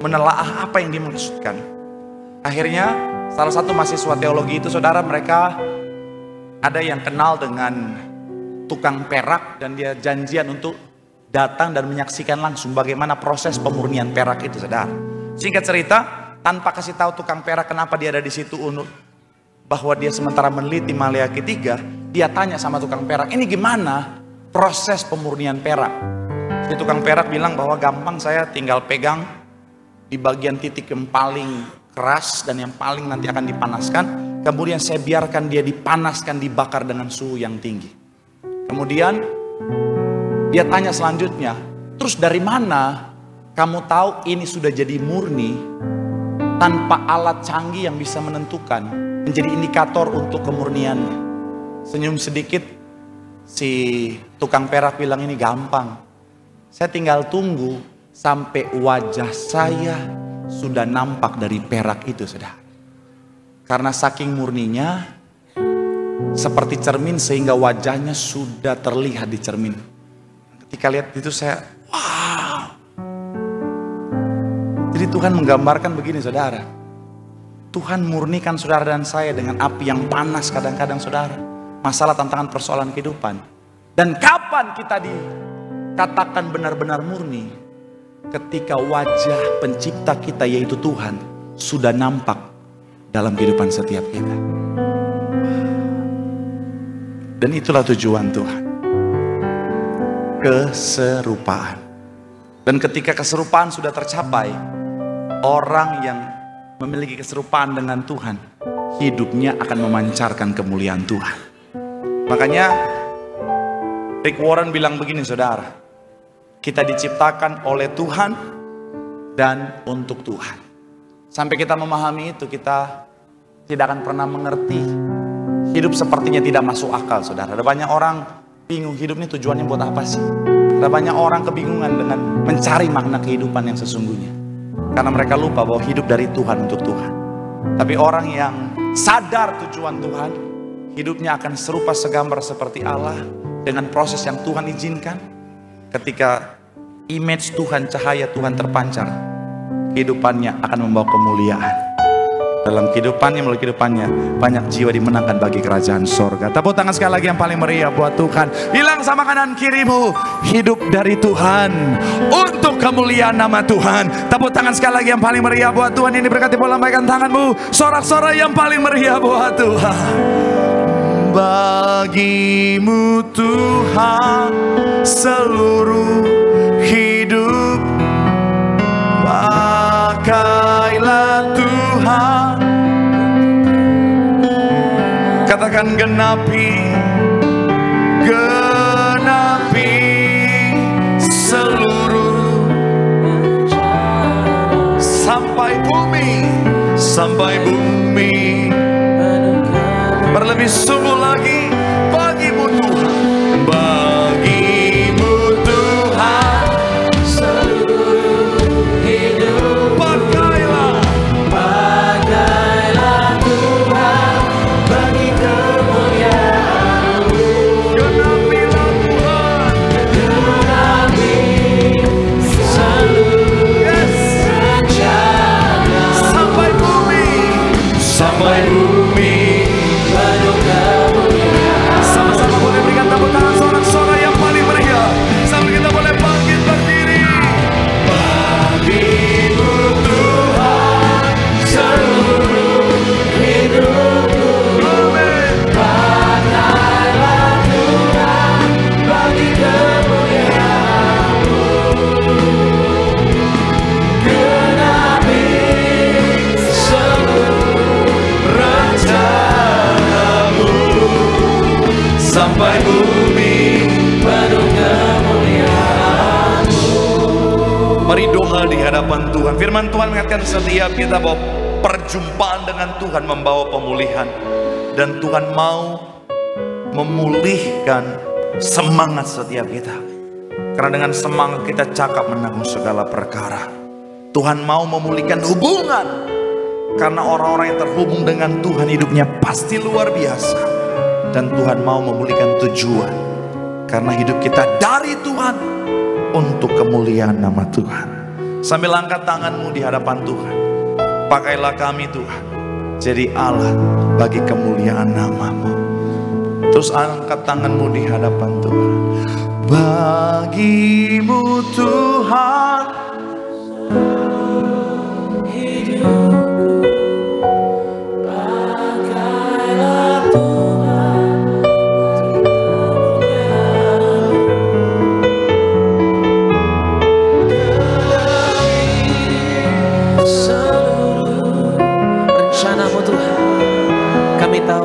menelaah apa yang dimaksudkan. Akhirnya salah satu mahasiswa teologi itu, saudara, mereka ada yang kenal dengan tukang perak dan dia janjian untuk datang dan menyaksikan langsung bagaimana proses pemurnian perak itu, saudara. Singkat cerita, tanpa kasih tahu tukang perak kenapa dia ada di situ, bahwa dia sementara meneliti Maleakhi 3, dia tanya sama tukang perak, ini gimana proses pemurnian perak? Si tukang perak bilang bahwa gampang, saya tinggal pegang di bagian titik yang paling keras dan yang paling nanti akan dipanaskan. Kemudian saya biarkan dia dipanaskan, dibakar dengan suhu yang tinggi. Kemudian dia tanya selanjutnya, Terus dari mana kamu tahu ini sudah jadi murni tanpa alat canggih yang bisa menentukan, menjadi indikator untuk kemurniannya? Senyum sedikit, si tukang perak bilang ini gampang. Saya tinggal tunggu sampai wajah saya sudah nampak dari perak itu, saudara. Karena saking murninya, seperti cermin sehingga wajahnya sudah terlihat di cermin. Ketika lihat itu saya, wow. Jadi Tuhan menggambarkan begini, saudara. Tuhan murnikan saudara dan saya dengan api yang panas kadang-kadang, saudara. Masalah, tantangan, persoalan kehidupan. Dan kapan kita dikatakan benar-benar murni? Ketika wajah pencipta kita yaitu Tuhan sudah nampak dalam kehidupan setiap kita. Dan itulah tujuan Tuhan. Keserupaan. Dan ketika keserupaan sudah tercapai, orang yang memiliki keserupaan dengan Tuhan, hidupnya akan memancarkan kemuliaan Tuhan. Makanya Rick Warren bilang begini, saudara. Kita diciptakan oleh Tuhan dan untuk Tuhan. Sampai kita memahami itu, kita tidak akan pernah mengerti. Hidup sepertinya tidak masuk akal, saudara. Ada banyak orang bingung hidup ini tujuannya buat apa sih? Ada banyak orang kebingungan dengan mencari makna kehidupan yang sesungguhnya. Karena mereka lupa bahwa hidup dari Tuhan untuk Tuhan. Tapi orang yang sadar tujuan Tuhan, hidupnya akan serupa segambar seperti Allah dengan proses yang Tuhan izinkan. Ketika image Tuhan, cahaya Tuhan terpancar, kehidupannya akan membawa kemuliaan. Dalam kehidupannya, melalui kehidupannya, banyak jiwa dimenangkan bagi kerajaan sorga. Tepuk tangan sekali lagi yang paling meriah buat Tuhan. Bilang sama kanan kirimu, hidup dari Tuhan untuk kemuliaan nama Tuhan. Tepuk tangan sekali lagi yang paling meriah buat Tuhan. Ini berkati, boleh lambaikan tanganmu. Sorak-sorai yang paling meriah buat Tuhan. Bagimu Tuhan seluruh hidup, pakailah Tuhan. Katakan genapi seluruh sampai bumi berlebih sungguh lagi. Bagimu Tuhan, bagimu Tuhan seluruh hidup, pakailah Tuhan bagi kemuliaan-Mu. Genapilah Tuhan, genapi seluruh rencana sampai bumi penuh kemuliaan. Sama-sama boleh berikan tepuk tangan sorak-sorai yang paling meriah sambil kita boleh bangkit berdiri. Bagimu Tuhan seluruh hidupku, pakailah Tuhan bagi kemuliaan-Mu. Genapi seluruh rencana-Mu sampai bumi penuh kemuliaan-Mu. Mari doa di hadapan Tuhan. Firman Tuhan mengatakan setiap kita bahwa perjumpaan dengan Tuhan membawa pemulihan. Dan Tuhan mau memulihkan semangat setiap kita. Karena dengan semangat kita cakap menanggung segala perkara. Tuhan mau memulihkan hubungan. Karena orang-orang yang terhubung dengan Tuhan hidupnya pasti luar biasa. Dan Tuhan mau memulihkan tujuan. Karena hidup kita dari Tuhan untuk kemuliaan nama Tuhan. Sambil angkat tanganmu di hadapan Tuhan. Pakailah kami Tuhan jadi Allah bagi kemuliaan nama-Mu. Terus angkat tanganmu di hadapan Tuhan. Bagimu Tuhan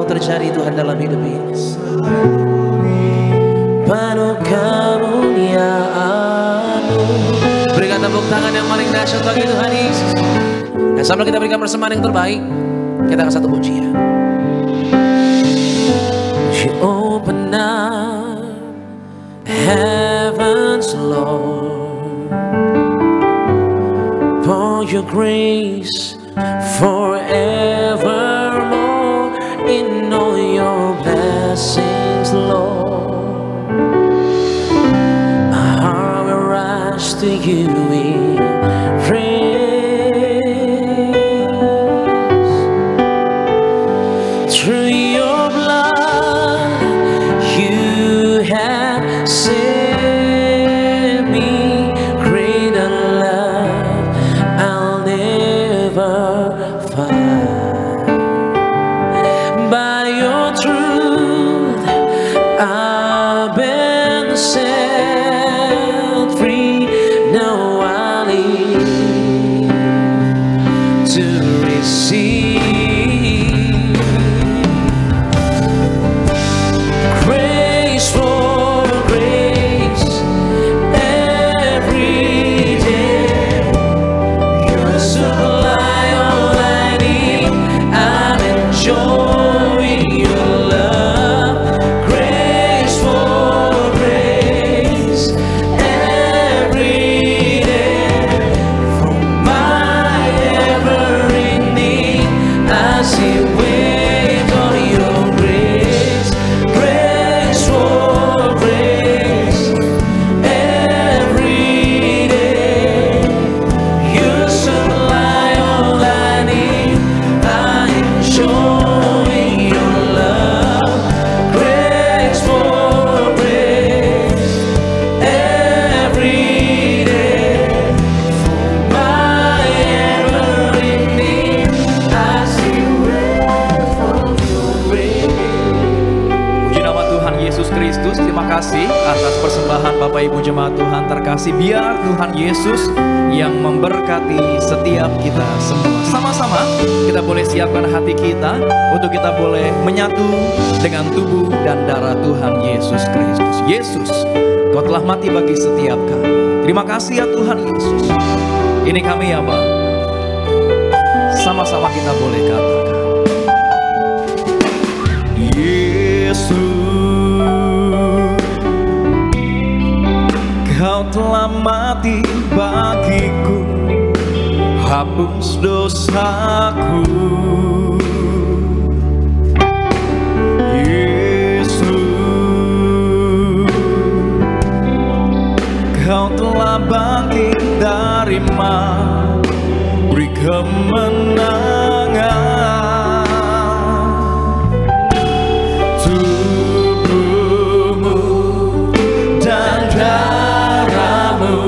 terjadi Tuhan dalam hidup ini. Penuh kemuliaan-Mu. tepuk tangan yang paling dahsyat bagi Tuhan Yesus. Dan sambil kita berikan persembahan yang terbaik, kita akan satu pujian. You open up heavens, Lord, for your grace forevermore in all your blessings, Lord. My heart will rise to you in praise. Through your blood you have set me. Greater love I'll never find. By your truth I've been set free. Now I live to receive. Grace for grace every day. You supply all I need. I'm enjoying your love. Grace for grace every day. For my every need, I see wait for your grace. Grace for grace every day. You supply all I need. I enjoy your love. Grace for grace every day. For my every need, I see wait for your grace. Puji nama Tuhan Yesus Kristus. Terima kasih atas persembahan Bapak Ibu jemaat Tuhan terkasih. Biar Tuhan Yesus yang memberkati setiap kita semua. Sama-sama kita boleh siapkan hati kita untuk kita boleh menyatu dengan tubuh dan darah Tuhan Yesus Kristus. Yesus, Kau telah mati bagi setiap kami. Terima kasih ya Tuhan Yesus. Ini kami ya Bapa. Sama-sama kita boleh katakan, Yesus, Kau telah mati bagiku, hapus dosaku. Yesus, Kau telah bangkit dari mati, beri kemenangan. Tubuhmu dan darahmu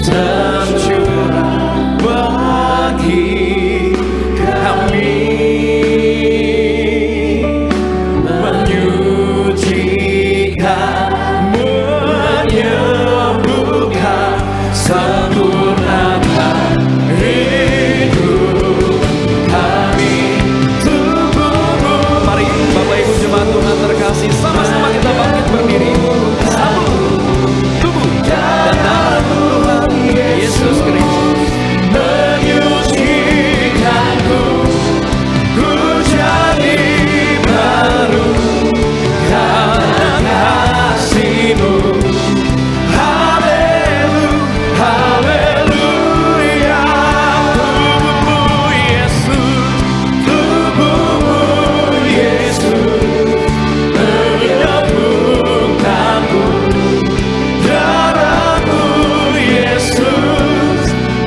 tercurah bagi kami, menyucikan, menyembuhkan, sempurnakan hidup kami. Tubuhmu. Mari Bapak Ibu jemaat Tuhan terkasih, sama-sama kita bangkit berdiri. Sambut tubuh dan darah Tuhan Yesus Kristus menyucikanku, ku jadi baru karena kasih-Mu. Haleluya, haleluya. Tubuh-Mu Yesus, tubuh-Mu Yesus menyembuhkanku, darah-Mu Yesus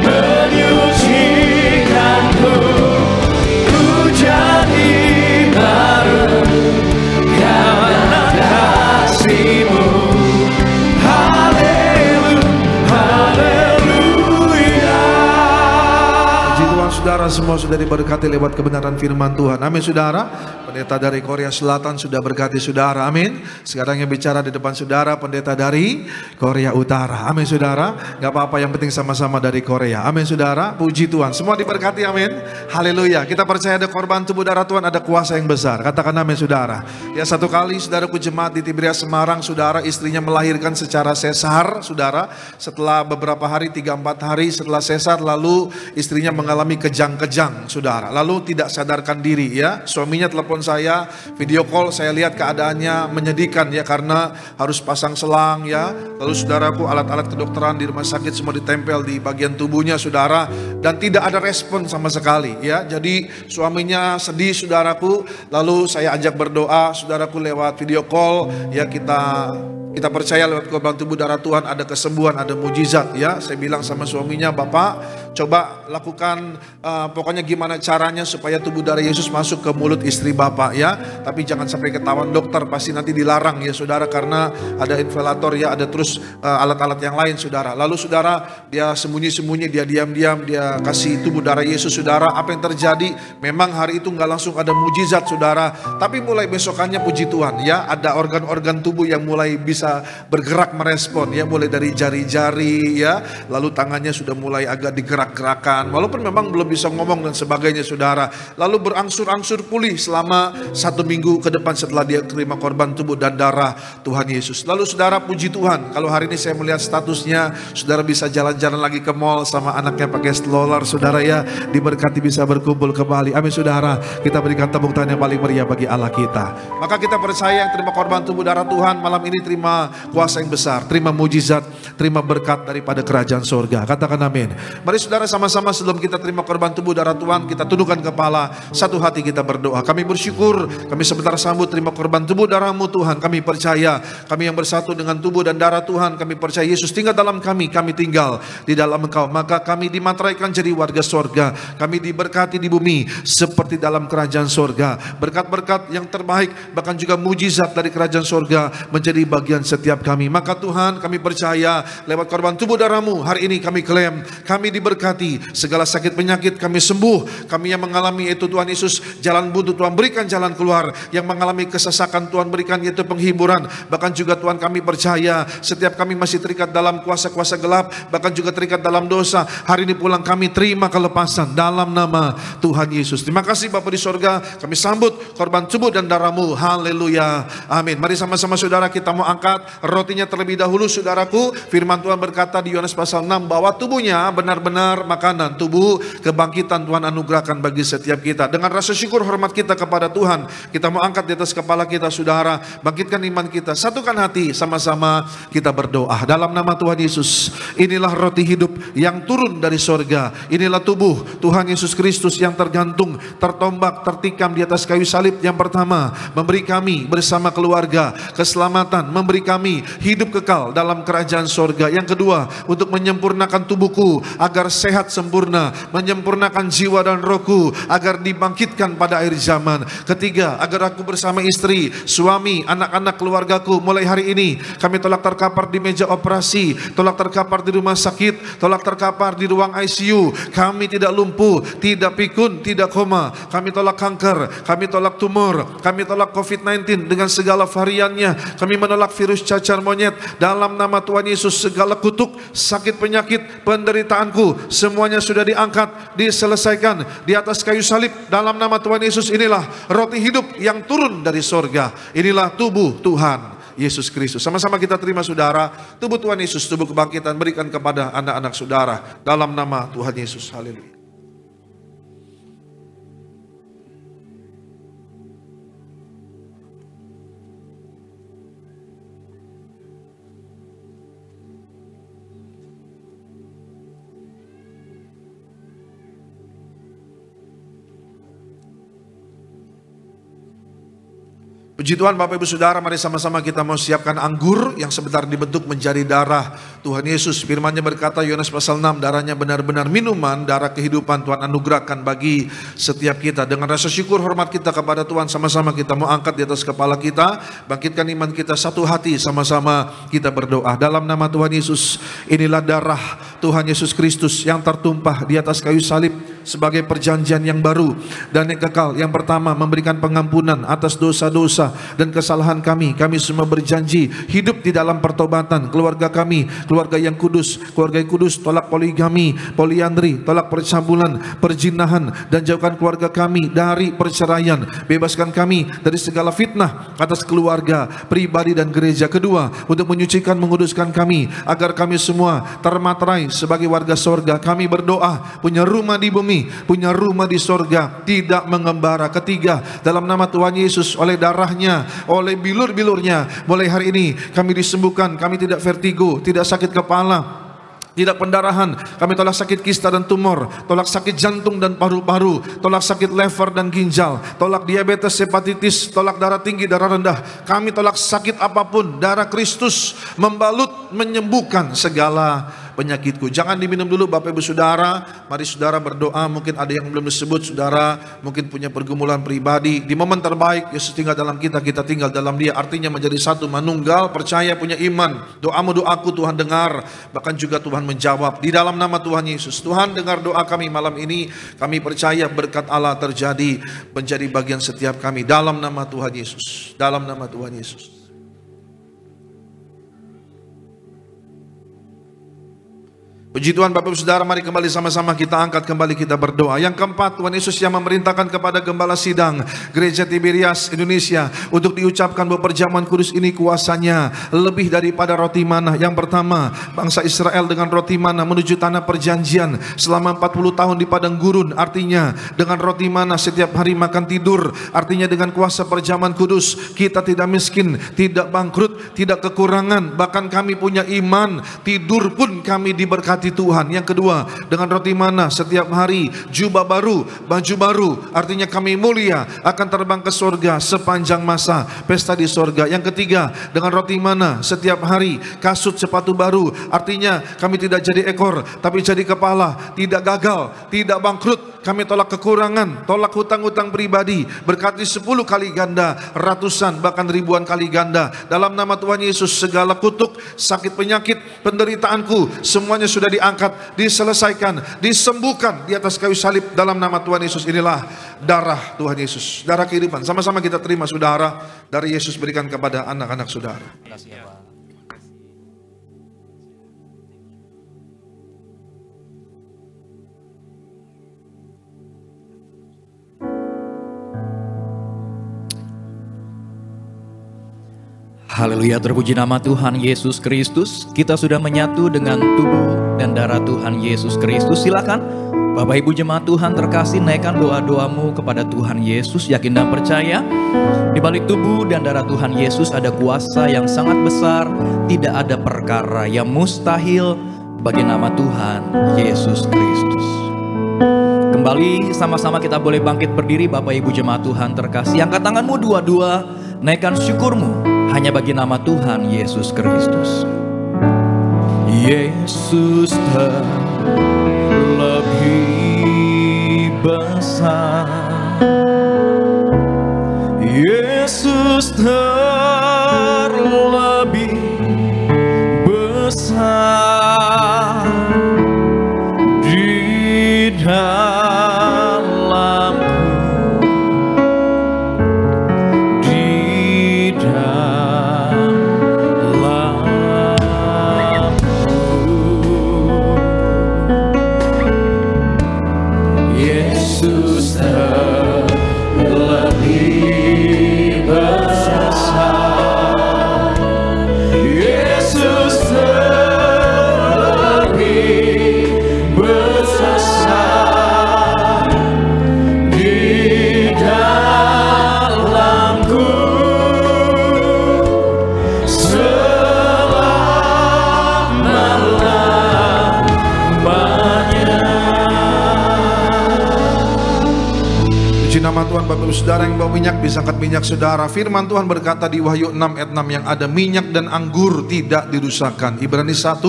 menyucikanku, ku jadi baru karena kasih-Mu. Haleluya, haleluya. Puji Tuhan saudara, semua sudah diberkati lewat kebenaran firman Tuhan. Amin saudara. Pendeta dari Korea Selatan sudah berkati saudara, amin. Sekarang yang bicara di depan saudara, pendeta dari Korea Utara, amin saudara. Gak apa-apa, yang penting sama-sama dari Korea, amin saudara. Puji Tuhan, semua diberkati, amin. Haleluya. Kita percaya ada korban tubuh darah Tuhan, ada kuasa yang besar. Katakan amin saudara. Ya, satu kali saudaraku jemaat di Tiberias Semarang, saudara, istrinya melahirkan secara sesar, saudara. Setelah beberapa hari, 3-4 hari setelah sesar, lalu istrinya mengalami kejang-kejang, saudara. Lalu tidak sadarkan diri, ya. Suaminya telepon saya, video call, saya lihat keadaannya menyedihkan, ya, karena harus pasang selang, ya. Lalu saudaraku, alat-alat kedokteran di rumah sakit semua ditempel di bagian tubuhnya, saudara, dan tidak ada respon sama sekali, ya. Jadi suaminya sedih, saudaraku. Lalu saya ajak berdoa, saudaraku, lewat video call, ya. Kita percaya lewat korban tubuh darah Tuhan ada kesembuhan, ada mujizat, ya. Saya bilang sama suaminya, Bapak coba lakukan pokoknya gimana caranya supaya tubuh darah Yesus masuk ke mulut istri Bapak, ya. Tapi jangan sampai ketahuan dokter, pasti nanti dilarang, ya saudara, karena ada inflator, ya, ada terus alat-alat yang lain, saudara. Lalu saudara, dia sembunyi-sembunyi, dia diam-diam, dia kasih tubuh darah Yesus, saudara. Apa yang terjadi? Memang hari itu nggak langsung ada mujizat, saudara. Tapi mulai besokannya, puji Tuhan, ya, ada organ-organ tubuh yang mulai bisa bergerak merespon, ya, mulai dari jari-jari, ya, lalu tangannya sudah mulai agak digerak-gerakan, walaupun memang belum bisa ngomong dan sebagainya, saudara. Lalu berangsur-angsur pulih selama 1 minggu ke depan setelah dia terima korban tubuh dan darah Tuhan Yesus. Lalu saudara, puji Tuhan, kalau hari ini saya melihat statusnya, saudara bisa jalan-jalan lagi ke mall sama anaknya pakai stroller, saudara, ya, diberkati bisa berkumpul kembali, amin saudara. Kita berikan tepuk tangan yang paling meriah bagi Allah kita. Maka kita percaya yang terima korban tubuh darah Tuhan malam ini terima kuasa yang besar, terima mujizat, terima berkat daripada kerajaan surga. Katakan amin. Mari saudara, sama-sama sebelum kita terima korban tubuh darah Tuhan, kita tundukkan kepala, satu hati kita berdoa. Kami bersyukur, kami sebentar sambut terima korban tubuh darah-Mu Tuhan. Kami percaya, kami yang bersatu dengan tubuh dan darah Tuhan, kami percaya Yesus tinggal dalam kami tinggal di dalam Engkau. Maka kami dimateraikan jadi warga surga, kami diberkati di bumi seperti dalam kerajaan surga. Berkat-berkat yang terbaik, bahkan juga mujizat dari kerajaan surga menjadi bagian setiap kami. Maka Tuhan, kami percaya lewat korban tubuh darah-Mu hari ini kami klaim, kami diberkati, segala sakit penyakit kami sembuh. Kami yang mengalami itu Tuhan Yesus jalan buntu, Tuhan berikan jalan keluar. Yang mengalami kesesakan, Tuhan berikan yaitu penghiburan. Bahkan juga Tuhan, kami percaya setiap kami masih terikat dalam kuasa-kuasa gelap, bahkan juga terikat dalam dosa, hari ini pulang kami terima kelepasan dalam nama Tuhan Yesus. Terima kasih Bapa di sorga, kami sambut korban tubuh dan darah-Mu. Haleluya, amin. Mari sama-sama saudara, kita mau angkat rotinya terlebih dahulu, saudaraku. Firman Tuhan berkata di Yohanes pasal 6 bahwa tubuhnya benar-benar makanan, tubuh kebangkitan Tuhan anugerahkan bagi setiap kita. Dengan rasa syukur hormat kita kepada Tuhan, kita mau angkat di atas kepala kita, saudara. Bangkitkan iman kita, satukan hati, sama-sama kita berdoa. Dalam nama Tuhan Yesus, inilah roti hidup yang turun dari sorga. Inilah tubuh Tuhan Yesus Kristus yang tergantung, tertombak, tertikam di atas kayu salib. Yang pertama, memberi kami bersama keluarga keselamatan, memberi kami hidup kekal dalam kerajaan sorga. Yang kedua, untuk menyempurnakan tubuhku agar sehat sempurna, menyempurnakan jiwa dan rohku agar dibangkitkan pada akhir zaman. Ketiga, agar aku bersama istri, suami, anak-anak, keluargaku mulai hari ini kami tolak terkapar di meja operasi, tolak terkapar di rumah sakit, tolak terkapar di ruang ICU. Kami tidak lumpuh, tidak pikun, tidak koma. Kami tolak kanker, kami tolak tumor, kami tolak COVID-19 dengan segala variannya. Kami menolak virus cacar monyet dalam nama Tuhan Yesus. Segala kutuk, sakit, penyakit, penderitaanku semuanya sudah diangkat, diselesaikan di atas kayu salib dalam nama Tuhan Yesus. Inilah roti hidup yang turun dari sorga. Inilah tubuh Tuhan Yesus Kristus. Sama-sama kita terima saudara, tubuh Tuhan Yesus, tubuh kebangkitan berikan kepada anak-anak saudara dalam nama Tuhan Yesus. Haleluya. Puji Tuhan Bapak Ibu Saudara, mari sama-sama kita mau siapkan anggur yang sebentar dibentuk menjadi darah Tuhan Yesus. Firman-Nya berkata Yohanes pasal 6, darahnya benar-benar minuman, darah kehidupan Tuhan anugerahkan bagi setiap kita. Dengan rasa syukur hormat kita kepada Tuhan, sama-sama kita mau angkat di atas kepala kita, bangkitkan iman kita, satu hati, sama-sama kita berdoa. Dalam nama Tuhan Yesus, inilah darah Tuhan Yesus Kristus yang tertumpah di atas kayu salib sebagai perjanjian yang baru dan yang kekal. Yang pertama, memberikan pengampunan atas dosa-dosa dan kesalahan kami. Kami semua berjanji hidup di dalam pertobatan. Keluarga kami, keluarga yang kudus, keluarga yang kudus, tolak poligami, poliandri, tolak percabulan, perjinahan, dan jauhkan keluarga kami dari perceraian. Bebaskan kami dari segala fitnah atas keluarga, pribadi, dan gereja. Kedua, untuk menyucikan, menguduskan kami agar kami semua termaterai sebagai warga sorga. Kami berdoa punya rumah di bumi, punya rumah di sorga, tidak mengembara. Ketiga, dalam nama Tuhan Yesus, oleh darahnya, oleh bilur-bilurnya, mulai hari ini kami disembuhkan. Kami tidak vertigo, tidak sakit kepala, tidak pendarahan. Kami tolak sakit kista dan tumor, tolak sakit jantung dan paru-paru, tolak sakit lever dan ginjal, tolak diabetes, hepatitis, tolak darah tinggi, darah rendah. Kami tolak sakit apapun. Darah Kristus membalut, menyembuhkan segala penyakitku. Jangan diminum dulu Bapak Ibu Saudara. Mari saudara berdoa. Mungkin ada yang belum disebut, saudara mungkin punya pergumulan pribadi. Di momen terbaik Yesus tinggal dalam kita, kita tinggal dalam Dia. Artinya menjadi satu, manunggal, percaya, punya iman. Doamu, doaku Tuhan dengar, bahkan juga Tuhan menjawab. Di dalam nama Tuhan Yesus, Tuhan dengar doa kami malam ini. Kami percaya berkat Allah terjadi, menjadi bagian setiap kami. Dalam nama Tuhan Yesus, dalam nama Tuhan Yesus. Puji Tuhan Bapak Ibu Saudara, mari kembali sama-sama kita angkat kembali, kita berdoa. Yang keempat, Tuhan Yesus yang memerintahkan kepada Gembala Sidang Gereja Tiberias Indonesia untuk diucapkan bahwa perjamuan kudus ini kuasanya lebih daripada roti mana. Yang pertama, bangsa Israel dengan roti mana menuju tanah perjanjian selama 40 tahun di padang gurun. Artinya dengan roti mana setiap hari makan tidur. Artinya dengan kuasa perjamuan kudus kita tidak miskin, tidak bangkrut, tidak kekurangan. Bahkan kami punya iman, tidur pun kami diberkati Tuhan. Yang kedua, dengan roti mana setiap hari, jubah baru, baju baru. Artinya kami mulia, akan terbang ke sorga sepanjang masa pesta di sorga. Yang ketiga, dengan roti mana setiap hari, kasut sepatu baru. Artinya kami tidak jadi ekor, tapi jadi kepala, tidak gagal, tidak bangkrut. Kami tolak kekurangan, tolak hutang-hutang pribadi, berkati 10 kali ganda, ratusan bahkan ribuan kali ganda. Dalam nama Tuhan Yesus, segala kutuk, sakit, penyakit, penderitaanku semuanya sudah diangkat, diselesaikan, disembuhkan di atas kayu salib. Dalam nama Tuhan Yesus, inilah darah Tuhan Yesus, darah kehidupan. Sama-sama kita terima saudara, dari Yesus berikan kepada anak-anak saudara. Haleluya, terpuji nama Tuhan Yesus Kristus. Kita sudah menyatu dengan tubuh dan darah Tuhan Yesus Kristus. Silakan Bapak Ibu jemaat Tuhan terkasih, naikkan doa-doamu kepada Tuhan Yesus. Yakin dan percaya di balik tubuh dan darah Tuhan Yesus ada kuasa yang sangat besar. Tidak ada perkara yang mustahil bagi nama Tuhan Yesus Kristus. Kembali sama-sama kita boleh bangkit berdiri Bapak Ibu jemaat Tuhan terkasih. Angkat tanganmu dua-dua, naikkan syukurmu hanya bagi nama Tuhan Yesus Kristus. Yesus terlebih besar, Yesus terlebih besar di dalamku, di Yesus terlebih besar. Puji nama Tuhan. Bapak Ibu Saudara yang bawa minyak, bisa angkat minyak saudara. Firman Tuhan berkata di Wahyu 6 ayat 6, yang ada minyak dan anggur tidak dirusakkan. Ibrani 1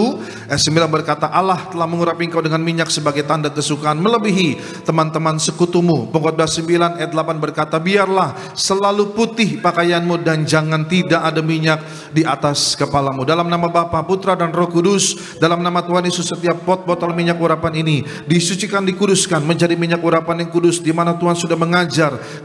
ayat 9 berkata, Allah telah mengurapi engkau dengan minyak sebagai tanda kesukaan melebihi teman-teman sekutumu. Pengkhotbah 9 ayat 8 berkata, biarlah selalu putih pakaianmu dan jangan tidak ada minyak di atas kepalamu. Dalam nama Bapa, Putra dan Roh Kudus, dalam nama Tuhan Yesus, setiap pot botol minyak urapan ini disucikan, dikuduskan menjadi minyak urapan yang kudus, di mana Tuhan sudah mengajar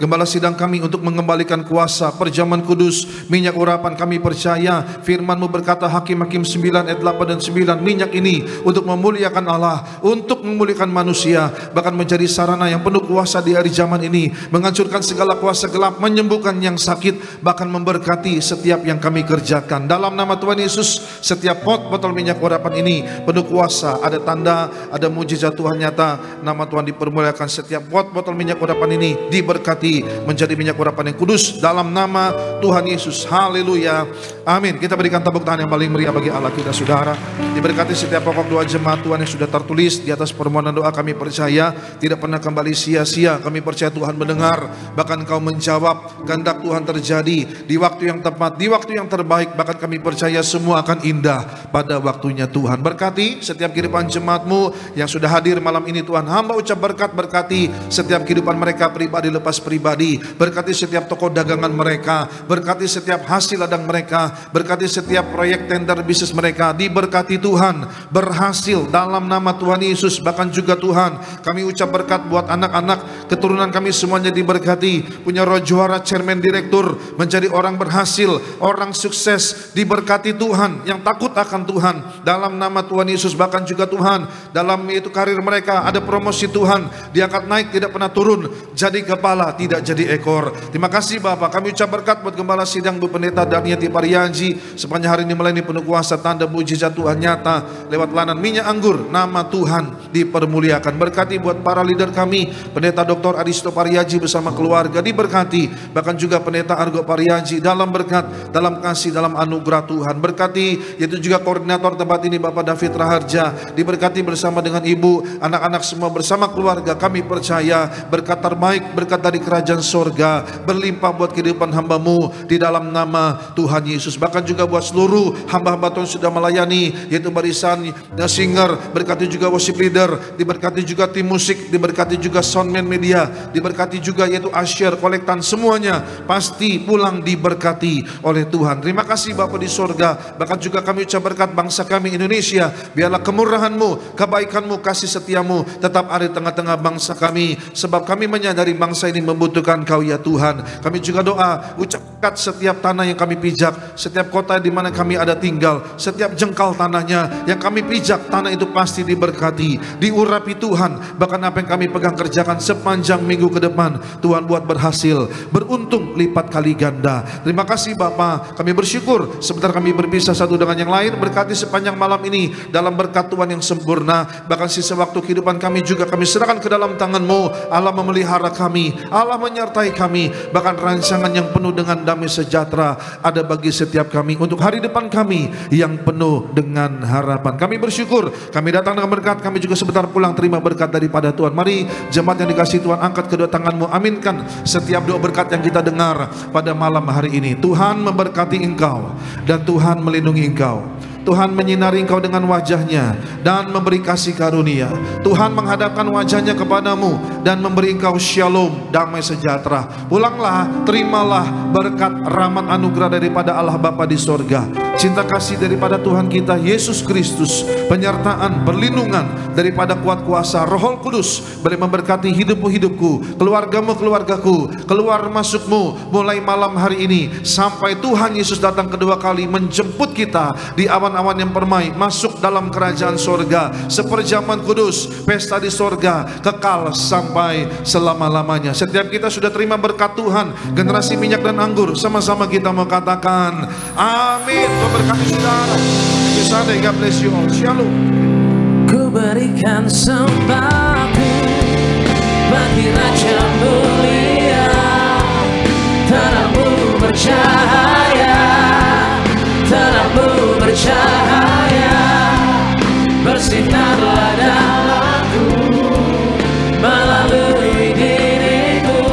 gembala sidang kami untuk mengembalikan kuasa perjamuan kudus, minyak urapan. Kami percaya firman-Mu berkata Hakim-Hakim 9 ayat 8 dan 9, minyak ini untuk memuliakan Allah, untuk memuliakan manusia, bahkan menjadi sarana yang penuh kuasa di hari zaman ini, menghancurkan segala kuasa gelap, menyembuhkan yang sakit, bahkan memberkati setiap yang kami kerjakan. Dalam nama Tuhan Yesus, setiap pot botol minyak urapan ini penuh kuasa, ada tanda, ada mujizat Tuhan nyata, nama Tuhan dipermuliakan. Setiap pot botol minyak urapan ini diberkati menjadi minyak urapan yang kudus dalam nama Tuhan Yesus. Haleluya, amin. Kita berikan tepuk tangan yang paling meriah bagi Allah kita saudara. Diberkati setiap pokok doa jemaat Tuhan yang sudah tertulis di atas permohonan doa. Kami percaya tidak pernah kembali sia-sia. Kami percaya Tuhan mendengar, bahkan Engkau menjawab. Kehendak Tuhan terjadi di waktu yang tepat, di waktu yang terbaik. Bahkan kami percaya semua akan indah pada waktunya Tuhan. Berkati setiap kehidupan jemaat-Mu yang sudah hadir malam ini Tuhan. Hamba ucap berkat, berkati setiap kehidupan mereka pribadi lepas pribadi, berkati setiap toko dagangan mereka, berkati setiap hasil ladang mereka, berkati setiap proyek tender bisnis mereka, diberkati Tuhan, berhasil dalam nama Tuhan Yesus. Bahkan juga Tuhan, kami ucap berkat buat anak-anak keturunan kami semuanya diberkati, punya roh juara, chairman, direktur, menjadi orang berhasil, orang sukses, diberkati Tuhan, yang takut akan Tuhan dalam nama Tuhan Yesus. Bahkan juga Tuhan, dalam itu karir mereka ada promosi Tuhan, diangkat naik, tidak pernah turun, jadi kepala, tidak jadi ekor. Terima kasih Bapak. Kami ucap berkat buat gembala sidang Bu Pendeta Daniati Parianji, sepanjang hari ini melayani penuh kuasa, tanda mujizat Tuhan nyata lewat lanan minyak anggur, nama Tuhan dipermuliakan. Berkati buat para leader kami, Pendeta Dr. Aristo Parianji bersama keluarga, diberkati. Bahkan juga Pendeta Argo Parianji dalam berkat, dalam kasih, dalam anugerah Tuhan. Berkati yaitu juga koordinator tempat ini Bapak David Raharja, diberkati bersama dengan ibu, anak-anak semua bersama keluarga. Kami percaya berkat terbaik, berkat dari kerajaan sorga berlimpah buat kehidupan hamba-Mu di dalam nama Tuhan Yesus. Bahkan juga buat seluruh hamba-hamba Tuhan sudah melayani, yaitu barisan singer, berkati juga worship leader, diberkati juga tim musik, diberkati juga soundman media, diberkati juga yaitu asyir, kolektan, semuanya pasti pulang diberkati oleh Tuhan. Terima kasih Bapa di sorga. Bahkan juga kami ucap berkat bangsa kami Indonesia, biarlah kemurahan-Mu, kebaikan-Mu, kasih setia-Mu tetap ada di tengah-tengah bangsa kami, sebab kami menyadari bangsa ini membutuhkan Kau ya Tuhan. Kami juga doa, ucap berkat setiap tanah yang kami pijak, setiap kota di mana kami ada tinggal, setiap jengkal tanahnya yang kami pijak, tanah itu pasti diberkati, diurapi Tuhan. Bahkan apa yang kami pegang kerjakan sepanjang minggu ke depan, Tuhan buat berhasil, beruntung lipat kali ganda. Terima kasih Bapa. Kami bersyukur sebentar kami berpisah satu dengan yang lain. Berkati sepanjang malam ini dalam berkat Tuhan yang sempurna. Bahkan sisa waktu kehidupan kami juga kami serahkan ke dalam tangan-Mu. Allah memelihara kami, Allah menyertai kami. Bahkan rancangan yang penuh dengan damai sejahtera ada bagi setiap kami untuk hari depan kami yang penuh dengan harapan. Kami bersyukur, kami datang dengan berkat, kami juga sebentar pulang terima berkat daripada Tuhan. Mari jemaat yang dikasihi Tuhan, angkat kedua tangan-Mu, aminkan setiap doa berkat yang kita dengar pada malam hari ini. Tuhan memberkati engkau dan Tuhan melindungi engkau. Tuhan menyinari engkau dengan wajahnya dan memberi kasih karunia. Tuhan menghadapkan wajahnya kepadamu dan memberi engkau shalom, damai sejahtera. Pulanglah, terimalah berkat, rahmat, anugerah daripada Allah Bapa di sorga, cinta kasih daripada Tuhan kita Yesus Kristus, penyertaan, perlindungan daripada kuat kuasa Roh Kudus boleh memberkati hidupku, keluargamu, keluargaku, keluar masukmu mulai malam hari ini sampai Tuhan Yesus datang kedua kali menjemput kita di awan-awan yang permai masuk dalam kerajaan sorga. Seperjamuan kudus, pesta di sorga kekal sampai selama-lamanya. Setiap kita sudah terima berkat Tuhan, generasi minyak dan anggur, sama-sama kita mengatakan amin. Memberkati saudara. God bless you all. Shalom. Ku berikan sembahku bagi Raja mulia, terangmu bercahaya, terangmu bercahaya, bersinarlah dalamku melalui diriku.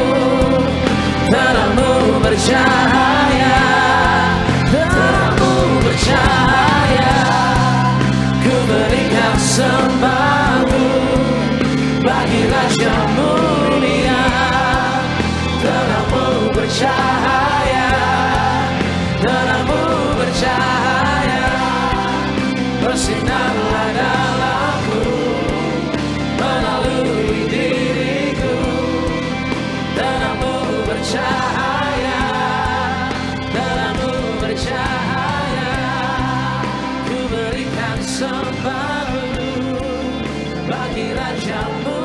wajah-Mu